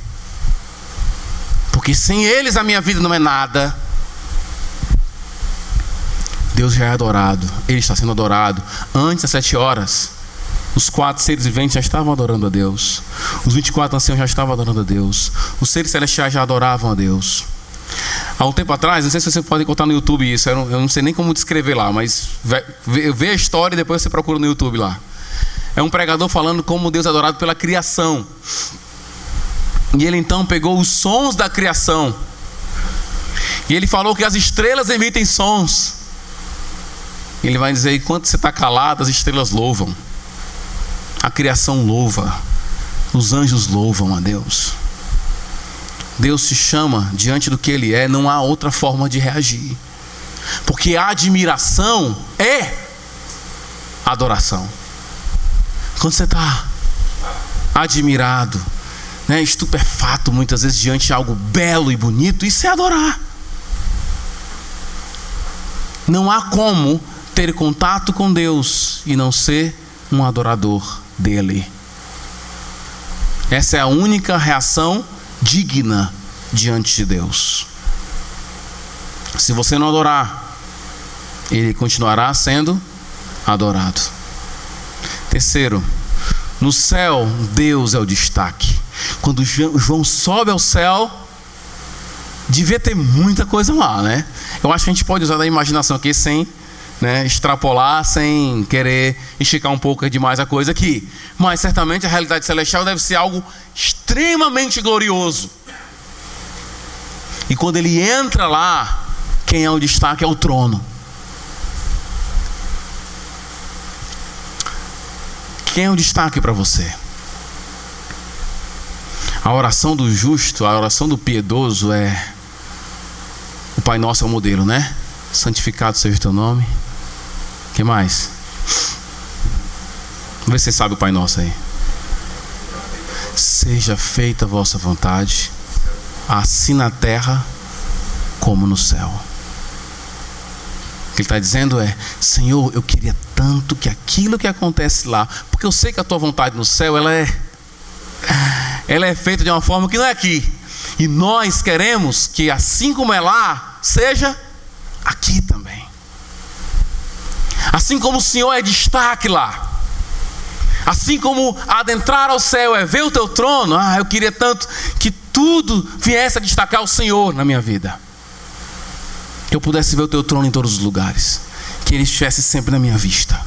porque sem eles a minha vida não é nada. Deus já é adorado, Ele está sendo adorado. Antes das 7 horas, os 4 seres viventes já estavam adorando a Deus. Os 24 anciãos já estavam adorando a Deus. Os seres celestiais já adoravam a Deus. Há um tempo atrás, não sei se você pode encontrar no YouTube isso, eu não sei nem como descrever lá, mas vê a história e depois você procura no YouTube lá. É um pregador falando como Deus é adorado pela criação. E ele então pegou os sons da criação, e ele falou que as estrelas emitem sons. Ele vai dizer: enquanto você está calado, as estrelas louvam, a criação louva, os anjos louvam a Deus. Deus se chama diante do que Ele é, não há outra forma de reagir, porque a admiração é adoração. Quando você está admirado, né, estupefato muitas vezes diante de algo belo e bonito, isso é adorar. Não há como ter contato com Deus e não ser um adorador dele. Essa é a única reação digna diante de Deus. Se você não adorar, Ele continuará sendo adorado. Terceiro, no céu Deus é o destaque. Quando João sobe ao céu, devia ter muita coisa lá, né? Eu acho que a gente pode usar da imaginação aqui sem, né, extrapolar, sem querer esticar um pouco demais a coisa aqui. Mas certamente a realidade celestial deve ser algo extremamente glorioso. E quando ele entra lá, quem é o destaque é o trono. Quem é o destaque para você? A oração do justo, a oração do piedoso é: o Pai Nosso é o modelo, né? Santificado seja o teu nome. O que mais? Vamos ver se você sabe o Pai Nosso aí. Seja feita a vossa vontade, assim na terra como no céu. O que ele está dizendo é: Senhor, eu queria tanto que aquilo que acontece lá, porque eu sei que a tua vontade no céu, ela é feita de uma forma que não é aqui. E nós queremos que assim como é lá, seja aqui também. Assim como o Senhor é destaque lá, assim como adentrar ao céu é ver o teu trono, eu queria tanto que tudo viesse a destacar o Senhor na minha vida, que eu pudesse ver o teu trono em todos os lugares, que Ele estivesse sempre na minha vista.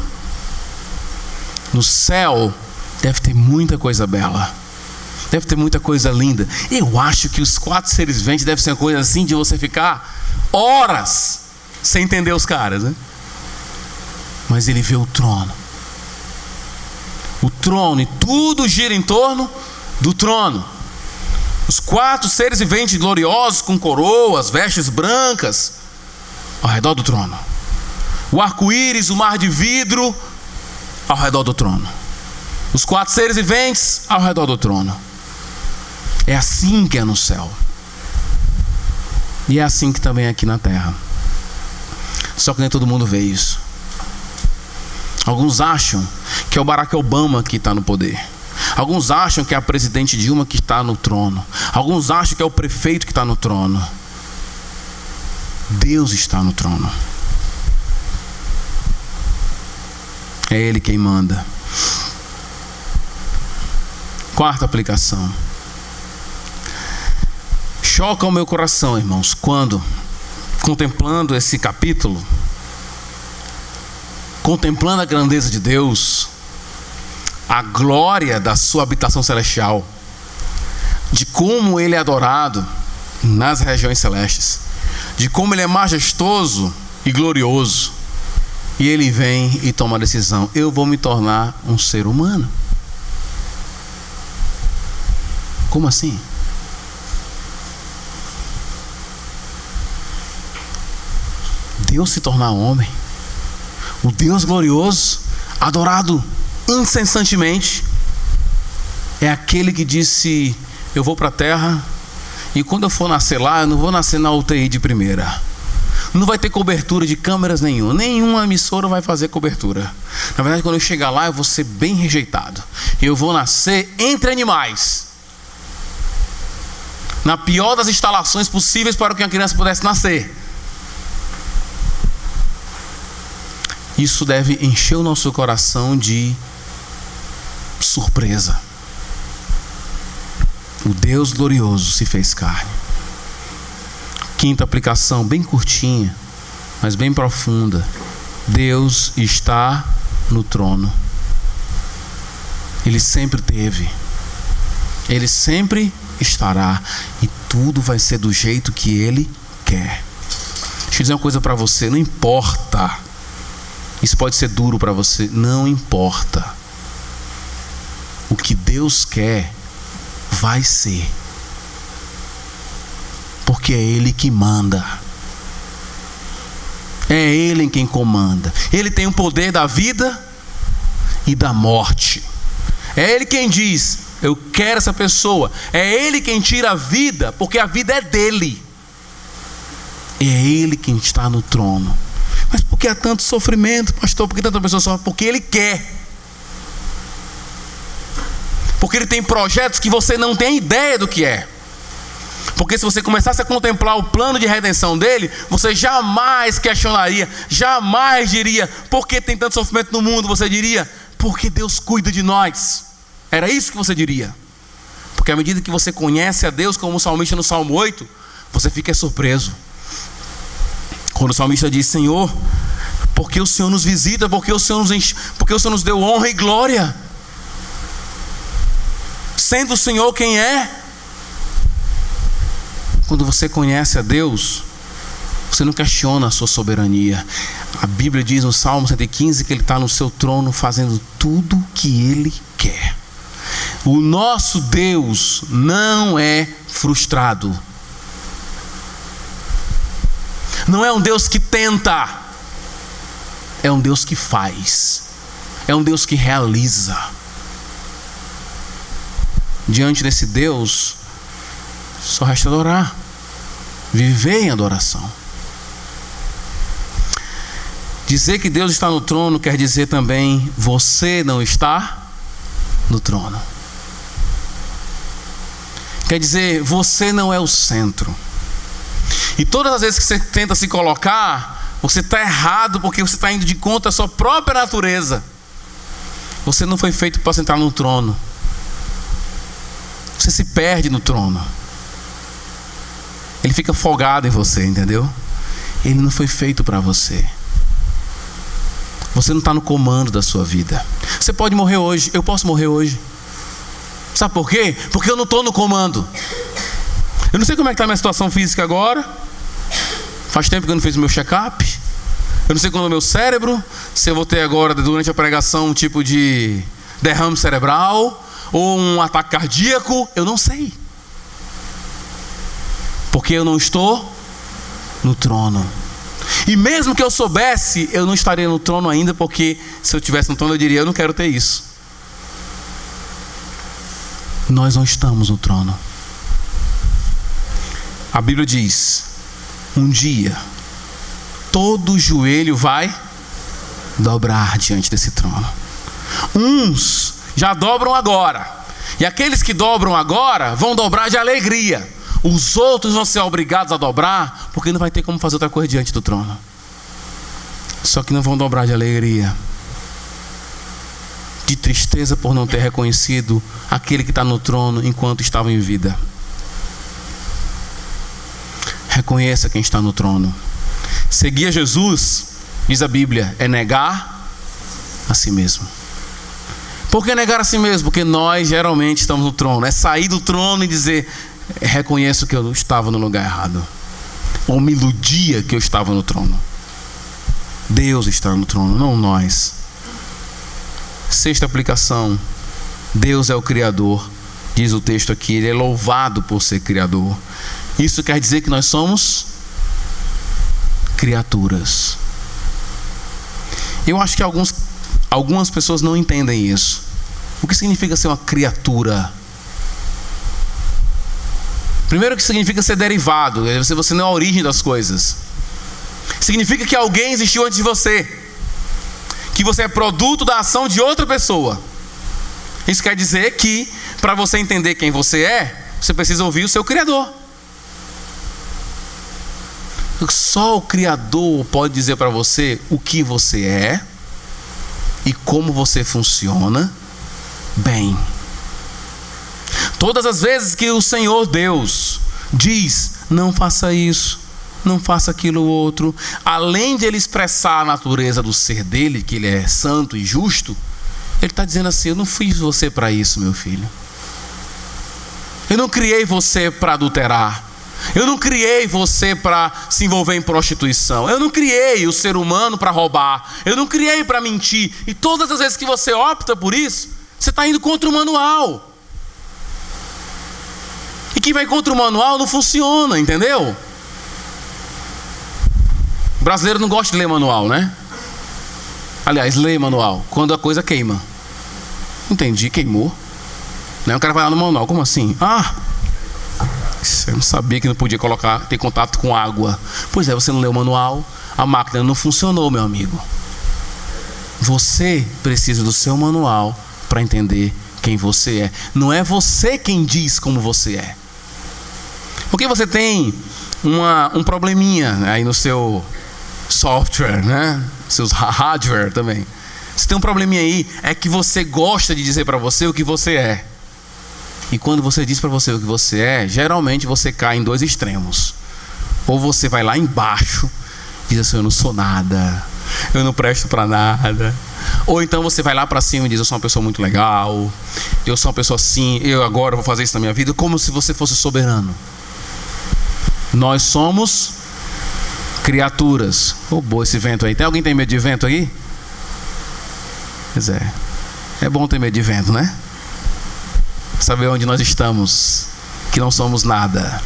No céu deve ter muita coisa bela, deve ter muita coisa linda. Eu acho que os 4 seres viventes deve ser uma coisa assim de você ficar horas sem entender os caras, né? Mas ele vê o trono e tudo gira em torno do trono. Os 4 seres viventes gloriosos com coroas, vestes brancas, ao redor do trono. O arco-íris, o mar de vidro, ao redor do trono. Os 4 seres viventes ao redor do trono. É assim que é no céu. E é assim que também é aqui na terra. Só que nem todo mundo vê isso. Alguns acham que é o Barack Obama que está no poder. Alguns acham que é a presidente Dilma que está no trono. Alguns acham que é o prefeito que está no trono. Deus está no trono. É Ele quem manda. 4ª aplicação. Choca o meu coração, irmãos, quando, contemplando esse capítulo, contemplando a grandeza de Deus, a glória da sua habitação celestial, de como Ele é adorado nas regiões celestes, de como Ele é majestoso e glorioso, e Ele vem e toma a decisão: eu vou me tornar um ser humano. Como assim? Deus se tornar homem, o Deus glorioso, adorado incessantemente, é aquele que disse: eu vou para a terra, e quando eu for nascer lá, eu não vou nascer na UTI de primeira. Não vai ter cobertura de câmeras nenhuma emissora vai fazer cobertura. Na verdade, quando eu chegar lá, eu vou ser bem rejeitado. Eu vou nascer entre animais, na pior das instalações possíveis para que uma criança pudesse nascer. Isso deve encher o nosso coração de surpresa. O Deus glorioso se fez carne. 5ª aplicação, bem curtinha, mas bem profunda. Deus está no trono. Ele sempre teve. Ele sempre estará. E tudo vai ser do jeito que Ele quer. Deixa eu dizer uma coisa para você. Não importa. Isso pode ser duro para você. Não importa. O que Deus quer vai ser. Porque é Ele que manda. É Ele quem comanda. Ele tem o poder da vida e da morte. É Ele quem diz: eu quero essa pessoa. É Ele quem tira a vida, porque a vida é dele. É Ele quem está no trono. Mas por que há tanto sofrimento, pastor? Por que tanta pessoa sofre? Porque Ele quer. Porque Ele tem projetos que você não tem ideia do que é. Porque se você começasse a contemplar o plano de redenção dele, você jamais questionaria, jamais diria: por que tem tanto sofrimento no mundo? Você diria: porque Deus cuida de nós. Era isso que você diria. Porque à medida que você conhece a Deus, como o salmista no Salmo 8, você fica surpreso. Quando o salmista diz: Senhor, porque o Senhor nos visita, porque o Senhor nos enche, porque o Senhor nos deu honra e glória, sendo o Senhor quem é. Quando você conhece a Deus, você não questiona a sua soberania. A Bíblia diz no Salmo 115 que Ele está no seu trono fazendo tudo o que Ele quer. O nosso Deus não é frustrado. Não é um Deus que tenta. É um Deus que faz. É um Deus que realiza. Diante desse Deus, só resta adorar. Viver em adoração. Dizer que Deus está no trono quer dizer também: você não está no trono. Quer dizer, você não é o centro. E todas as vezes que você tenta se colocar, você está errado, porque você está indo de conta à sua própria natureza. Você não foi feito para sentar no trono. Você se perde no trono. Ele fica folgado em você, entendeu? Ele não foi feito para você. Você não está no comando da sua vida. Você pode morrer hoje. Eu posso morrer hoje. Sabe por quê? Porque eu não estou no comando. Eu não sei como é que está a minha situação física agora. Faz tempo que eu não fiz o meu check-up. Eu não sei como é o meu cérebro. Se eu vou ter agora, durante a pregação, um tipo de derrame cerebral ou um ataque cardíaco. Eu não sei. Porque eu não estou no trono. E mesmo que eu soubesse, eu não estaria no trono ainda, porque se eu estivesse no trono eu diria, eu não quero ter isso. Nós não estamos no trono. A Bíblia diz, um dia todo joelho vai dobrar diante desse trono. Uns já dobram agora, e aqueles que dobram agora vão dobrar de alegria. Os outros vão ser obrigados a dobrar, porque não vai ter como fazer outra coisa diante do trono. Só que não vão dobrar de alegria, de tristeza por não ter reconhecido aquele que está no trono enquanto estava em vida. Reconheça quem está no trono. Seguir a Jesus, diz a Bíblia, é negar a si mesmo. Por que negar a si mesmo? Porque nós geralmente estamos no trono. É sair do trono e dizer, reconheço que eu estava no lugar errado, ou me iludia que eu estava no trono. Deus está no trono, não nós. Sexta aplicação, Deus é o Criador. Diz o texto aqui, Ele é louvado por ser Criador. Isso quer dizer que nós somos criaturas. Eu acho que algumas pessoas não entendem isso. O que significa ser uma criatura? Primeiro, que significa ser derivado. Você não é a origem das coisas. Significa que alguém existiu antes de você, que você é produto da ação de outra pessoa. Isso quer dizer que para você entender quem você é, você precisa ouvir o seu Criador. Só o Criador pode dizer para você o que você é e como você funciona bem. Todas as vezes que o Senhor Deus diz, não faça isso, não faça aquilo outro, além de Ele expressar a natureza do ser dele, que Ele é santo e justo, Ele está dizendo assim, eu não fiz você para isso, meu filho. Eu não criei você para adulterar. Eu não criei você para se envolver em prostituição. Eu não criei o ser humano para roubar. Eu não criei para mentir. E todas as vezes que você opta por isso, você está indo contra o manual. E quem vai contra o manual não funciona, entendeu? O brasileiro não gosta de ler manual, né? Aliás, lê manual quando a coisa queima. Entendi, queimou. O cara vai lá no manual, como assim? Eu não sabia que não podia ter contato com água. Pois é, você não leu o manual, a máquina não funcionou, meu amigo. Você precisa do seu manual para entender quem você é. Não é você quem diz como você é. Porque você tem um probleminha aí no seu software, né? Seus hardware também. Você tem um probleminha aí, é que você gosta de dizer para você o que você é. E quando você diz para você o que você é, geralmente você cai em dois extremos. Ou você vai lá embaixo, diz assim, eu não sou nada, eu não presto para nada. Ou então você vai lá para cima e diz, eu sou uma pessoa muito legal, eu sou uma pessoa assim, eu agora vou fazer isso na minha vida, como se você fosse soberano. Nós somos criaturas. Boa esse vento aí. Tem alguém que tem medo de vento aí? Pois é bom ter medo de vento, né? Saber onde nós estamos, que não somos nada.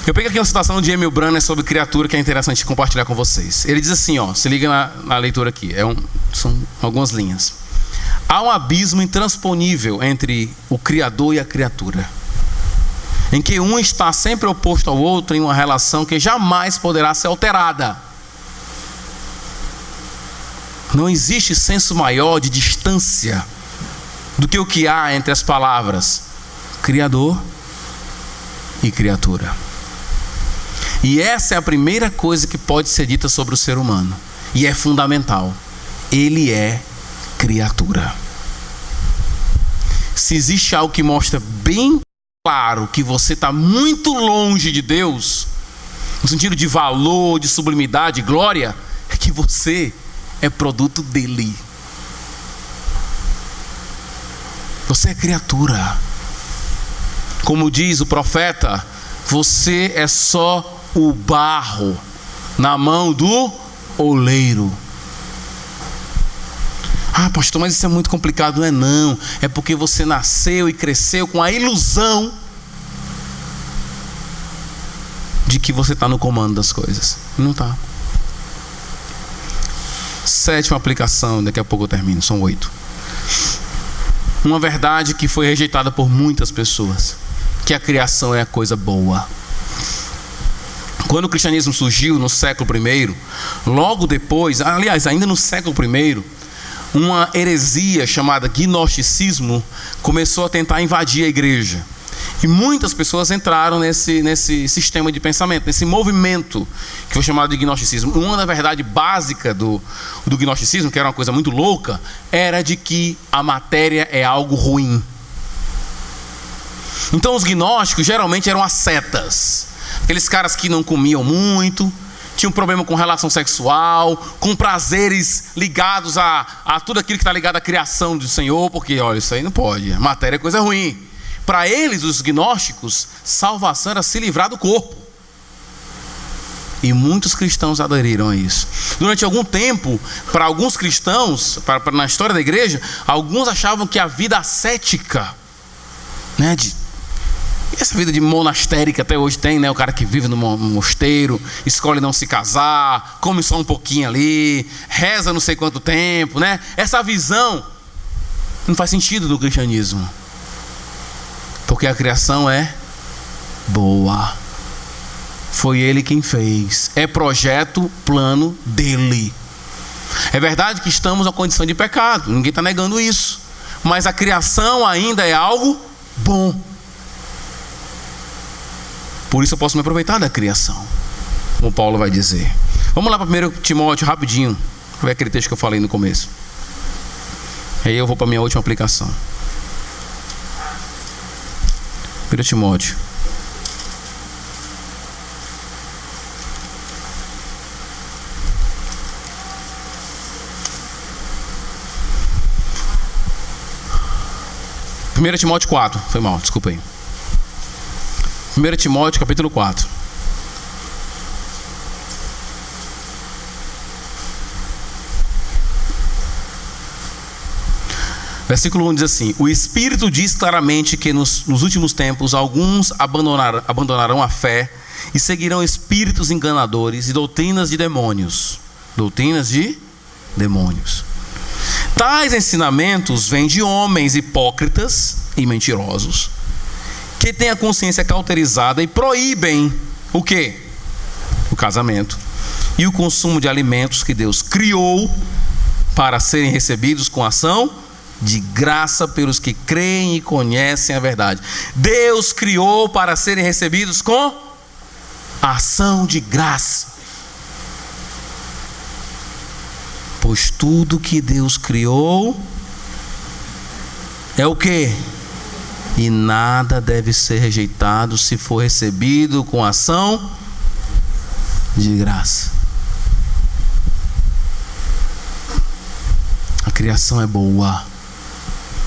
Eu peguei aqui uma citação de Emil Brunner sobre criatura que é interessante compartilhar com vocês. Ele diz assim, se liga na leitura aqui, são algumas linhas. Há um abismo intransponível entre o Criador e a criatura, em que um está sempre oposto ao outro em uma relação que jamais poderá ser alterada. Não existe senso maior de distância do que o que há entre as palavras Criador e criatura. E essa é a primeira coisa que pode ser dita sobre o ser humano, e é fundamental: ele é criatura. Se existe algo que mostra bem claro que você está muito longe de Deus, no sentido de valor, de sublimidade, de glória, é que você é produto dele. Você é criatura. Como diz o profeta, você é só o barro na mão do oleiro. Pastor, mas isso é muito complicado. Não é não. É porque você nasceu e cresceu com a ilusão de que você está no comando das coisas. Não está. 7ª aplicação, daqui a pouco eu termino, são 8. Uma verdade que foi rejeitada por muitas pessoas, que a criação é a coisa boa. Quando o cristianismo surgiu no século I, logo depois, aliás, ainda no século I, uma heresia chamada gnosticismo começou a tentar invadir a igreja. E muitas pessoas entraram nesse sistema de pensamento, nesse movimento que foi chamado de gnosticismo. Uma da verdade básica do gnosticismo, que era uma coisa muito louca, era de que a matéria é algo ruim. Então os gnósticos geralmente eram ascetas, aqueles caras que não comiam muito, tinham problema com relação sexual, com prazeres ligados a tudo aquilo que está ligado à criação do Senhor, porque olha, isso aí não pode, a matéria é coisa ruim. Para eles, os gnósticos, salvação era se livrar do corpo. E muitos cristãos aderiram a isso. Durante algum tempo, para alguns cristãos, na história da igreja, alguns achavam que a vida ascética, né, essa vida de monastérica até hoje tem, né? O cara que vive no mosteiro, escolhe não se casar, come só um pouquinho ali, reza não sei quanto tempo, né? Essa visão não faz sentido no cristianismo. Porque a criação é boa. Foi Ele quem fez. É projeto, plano dEle. É verdade que estamos na condição de pecado. Ninguém está negando isso. Mas a criação ainda é algo bom. Por isso eu posso me aproveitar da criação, como Paulo vai dizer. Vamos lá para 1 Timóteo rapidinho. Foi aquele texto que eu falei no começo. Aí eu vou para a minha última aplicação. 1 Timóteo. Primeiro Timóteo 4. Foi mal, desculpa aí. 1 Timóteo capítulo 4. Versículo 1 diz assim: o Espírito diz claramente que nos últimos tempos alguns abandonarão a fé e seguirão espíritos enganadores e doutrinas de demônios. Doutrinas de demônios. Tais ensinamentos vêm de homens hipócritas e mentirosos, que têm a consciência cauterizada e proíbem o quê? O casamento e o consumo de alimentos que Deus criou para serem recebidos com ação de graça pelos que creem e conhecem a verdade. Deus criou para serem recebidos com ação de graça. Pois tudo que Deus criou é o quê? E nada deve ser rejeitado se for recebido com ação de graça. A criação é boa.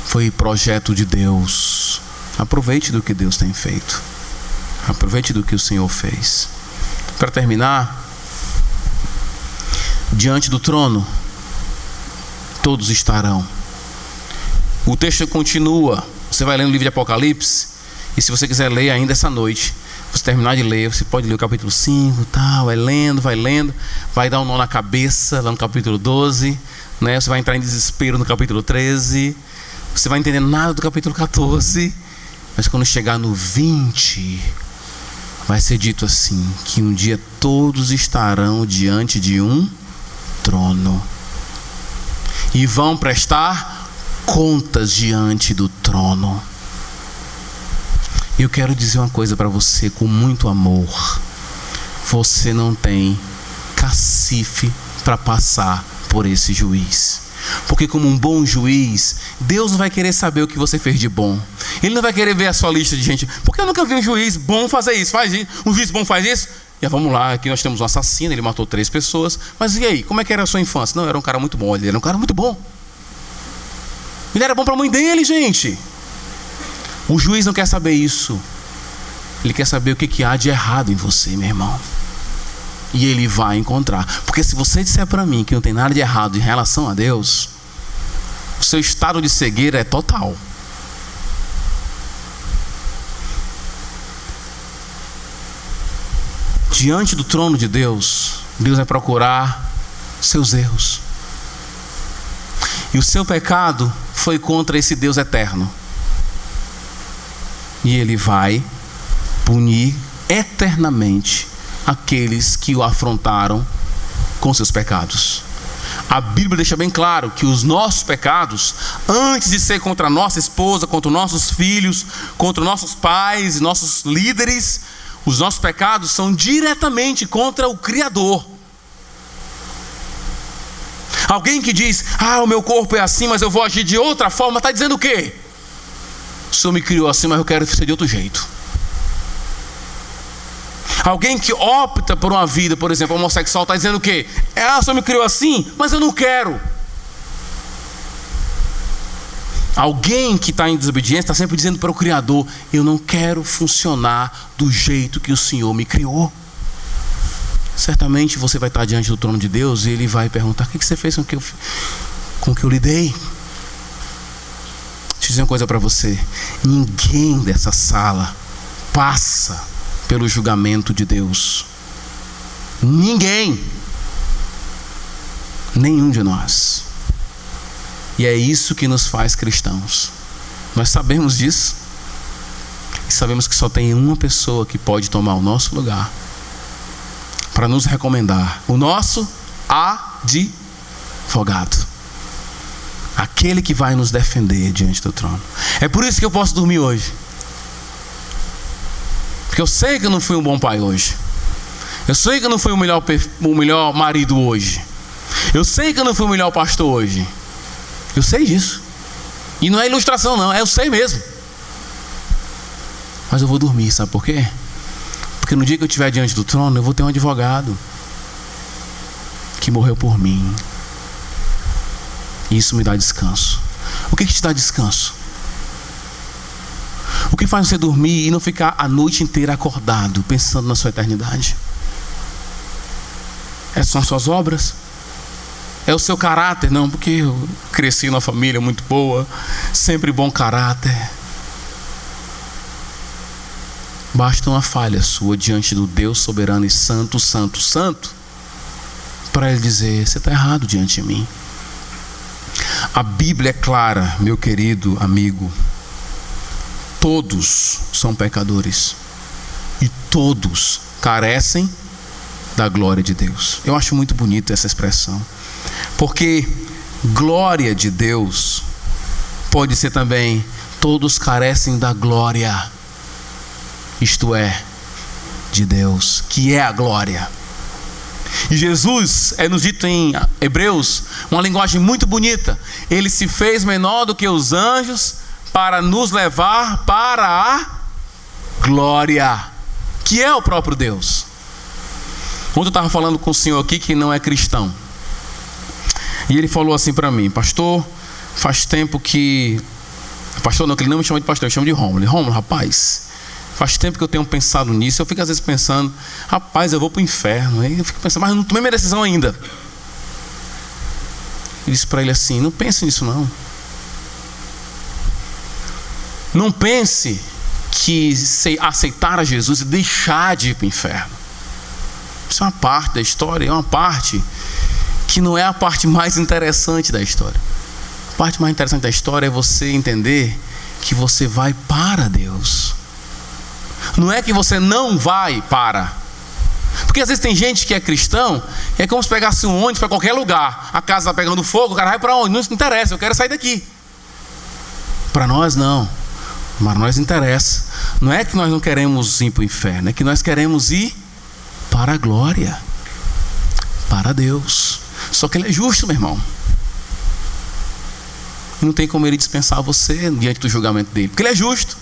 Foi projeto de Deus. Aproveite do que Deus tem feito. Aproveite do que o Senhor fez. Para terminar, diante do trono, todos estarão. O texto continua. Você vai ler no livro de Apocalipse, e se você quiser ler ainda essa noite, você terminar de ler, você pode ler o capítulo 5, tal, vai lendo, vai dar um nó na cabeça lá no capítulo 12, né? Você vai entrar em desespero no capítulo 13, você vai entender nada do capítulo 14, mas quando chegar no 20, vai ser dito assim, que um dia todos estarão diante de um trono e vão prestar contas diante do trono. Eu quero dizer uma coisa para você com muito amor: você não tem cacife para passar por esse juiz, porque como um bom juiz, Deus não vai querer saber o que você fez de bom. Ele não vai querer ver a sua lista de gente, porque eu nunca vi um juiz bom fazer isso, faz isso, um juiz bom faz isso. E vamos lá, aqui nós temos um assassino, ele matou 3 pessoas, mas e aí, como é que era a sua infância? Não, era um cara muito bom, ele era um cara muito bom. Ele era bom para a mãe dele, gente. O juiz não quer saber isso. Ele quer saber o que há de errado em você, meu irmão. E ele vai encontrar. Porque se você disser para mim que não tem nada de errado em relação a Deus, o seu estado de cegueira é total. diante do trono de Deus, Deus vai procurar seus erros. E o seu pecado foi contra esse Deus eterno. E Ele vai punir eternamente aqueles que o afrontaram com seus pecados. A Bíblia deixa bem claro que os nossos pecados, antes de ser contra a nossa esposa, contra os nossos filhos, contra os nossos pais, nossos líderes, os nossos pecados são diretamente contra o Criador. Alguém que diz, o meu corpo é assim, mas eu vou agir de outra forma, está dizendo o quê? O Senhor me criou assim, mas eu quero ser de outro jeito. Alguém que opta por uma vida, por exemplo, homossexual, está dizendo o quê? O Senhor me criou assim, mas eu não quero. Alguém que está em desobediência está sempre dizendo para o Criador, eu não quero funcionar do jeito que o Senhor me criou. Certamente você vai estar diante do trono de Deus e Ele vai perguntar, o que você fez com o que eu lhe dei? Deixa eu dizer uma coisa para você, ninguém dessa sala passa pelo julgamento de Deus. Ninguém. Nenhum de nós. E é isso que nos faz cristãos. Nós sabemos disso. E sabemos que só tem uma pessoa que pode tomar o nosso lugar para nos recomendar. O nosso advogado. Aquele que vai nos defender diante do trono. É por isso que eu posso dormir hoje. Porque eu sei que eu não fui um bom pai hoje. Eu sei que eu não fui o melhor marido hoje. Eu sei que eu não fui o melhor pastor hoje. Eu sei disso. E não é ilustração não, eu sei mesmo. Mas eu vou dormir, sabe por quê? Porque no dia que eu estiver diante do trono, eu vou ter um advogado que morreu por mim. E isso me dá descanso. O que te dá descanso? O que faz você dormir e não ficar a noite inteira acordado, pensando na sua eternidade? São as suas obras? É o seu caráter? Não, porque eu cresci numa família muito boa, sempre bom caráter. Basta uma falha sua diante do Deus soberano e santo, santo, santo, para Ele dizer, você está errado diante de mim. A Bíblia é clara, meu querido amigo. Todos são pecadores e todos carecem da glória de Deus. Eu acho muito bonita essa expressão, porque glória de Deus pode ser também todos carecem da glória, isto é, de Deus, que é a glória. E Jesus, nos dito em Hebreus, uma linguagem muito bonita. Ele se fez menor do que os anjos para nos levar para a glória, que é o próprio Deus. Ontem eu estava falando com o senhor aqui que não é cristão. E ele falou assim para mim, pastor, faz tempo que... Pastor não, que ele não me chama de pastor, ele chama de Rômulo. Rômulo, rapaz, faz tempo que eu tenho pensado nisso. Eu fico às vezes pensando, rapaz, eu vou para o inferno. Aí eu fico pensando, mas eu não tomei minha decisão ainda. Eu disse para ele assim, não pense nisso não. Não pense que aceitar a Jesus e deixar de ir para o inferno. Isso é uma parte da história, é uma parte que não é a parte mais interessante da história. A parte mais interessante da história é você entender que você vai para Deus. Não é que você não vai para. Porque às vezes tem gente que é cristão, é como se pegasse um ônibus para qualquer lugar. A casa está pegando fogo, o cara vai para onde? Não interessa, eu quero sair daqui. Para nós não. Mas nós interessa. Não é que nós não queremos ir para o inferno, é que nós queremos ir para a glória, para Deus. Só que Ele é justo, meu irmão. Não tem como Ele dispensar você diante do julgamento dele, porque Ele é justo.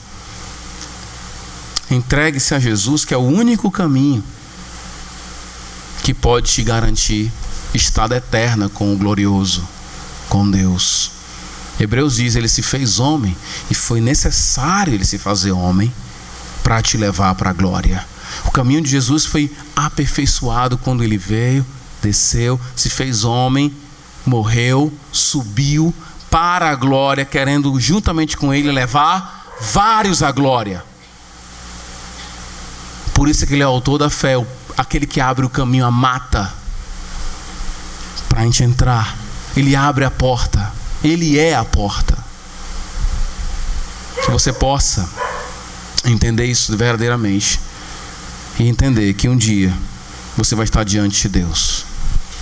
Entregue-se a Jesus, que é o único caminho que pode te garantir estada eterna com o glorioso, com Deus. Hebreus diz, Ele se fez homem e foi necessário Ele se fazer homem para te levar para a glória. O caminho de Jesus foi aperfeiçoado quando Ele veio, desceu, se fez homem, morreu, subiu para a glória, querendo juntamente com Ele levar vários à glória. Por isso que Ele é autor da fé, aquele que abre o caminho, a mata, para a gente entrar. Ele abre a porta, Ele é a porta. Que você possa entender isso verdadeiramente e entender que um dia você vai estar diante de Deus.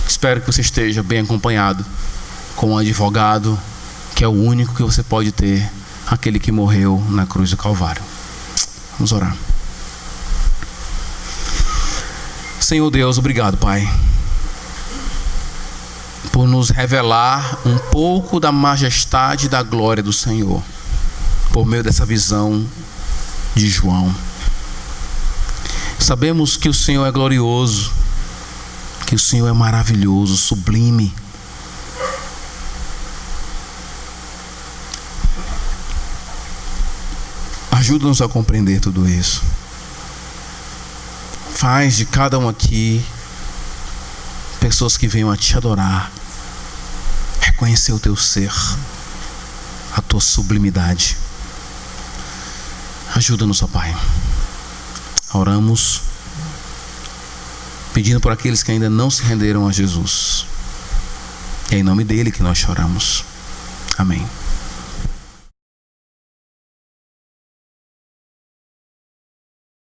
Espero que você esteja bem acompanhado com um advogado que é o único que você pode ter, aquele que morreu na cruz do Calvário. Vamos orar. Senhor Deus, obrigado, Pai, por nos revelar um pouco da majestade e da glória do Senhor, por meio dessa visão de João. Sabemos que o Senhor é glorioso, que o Senhor é maravilhoso, sublime. Ajuda-nos a compreender tudo isso. Faz de cada um aqui pessoas que venham a te adorar, reconhecer o teu ser, a tua sublimidade. Ajuda-nos, ó Pai. Oramos pedindo por aqueles que ainda não se renderam a Jesus. É em nome dele que nós choramos. Amém.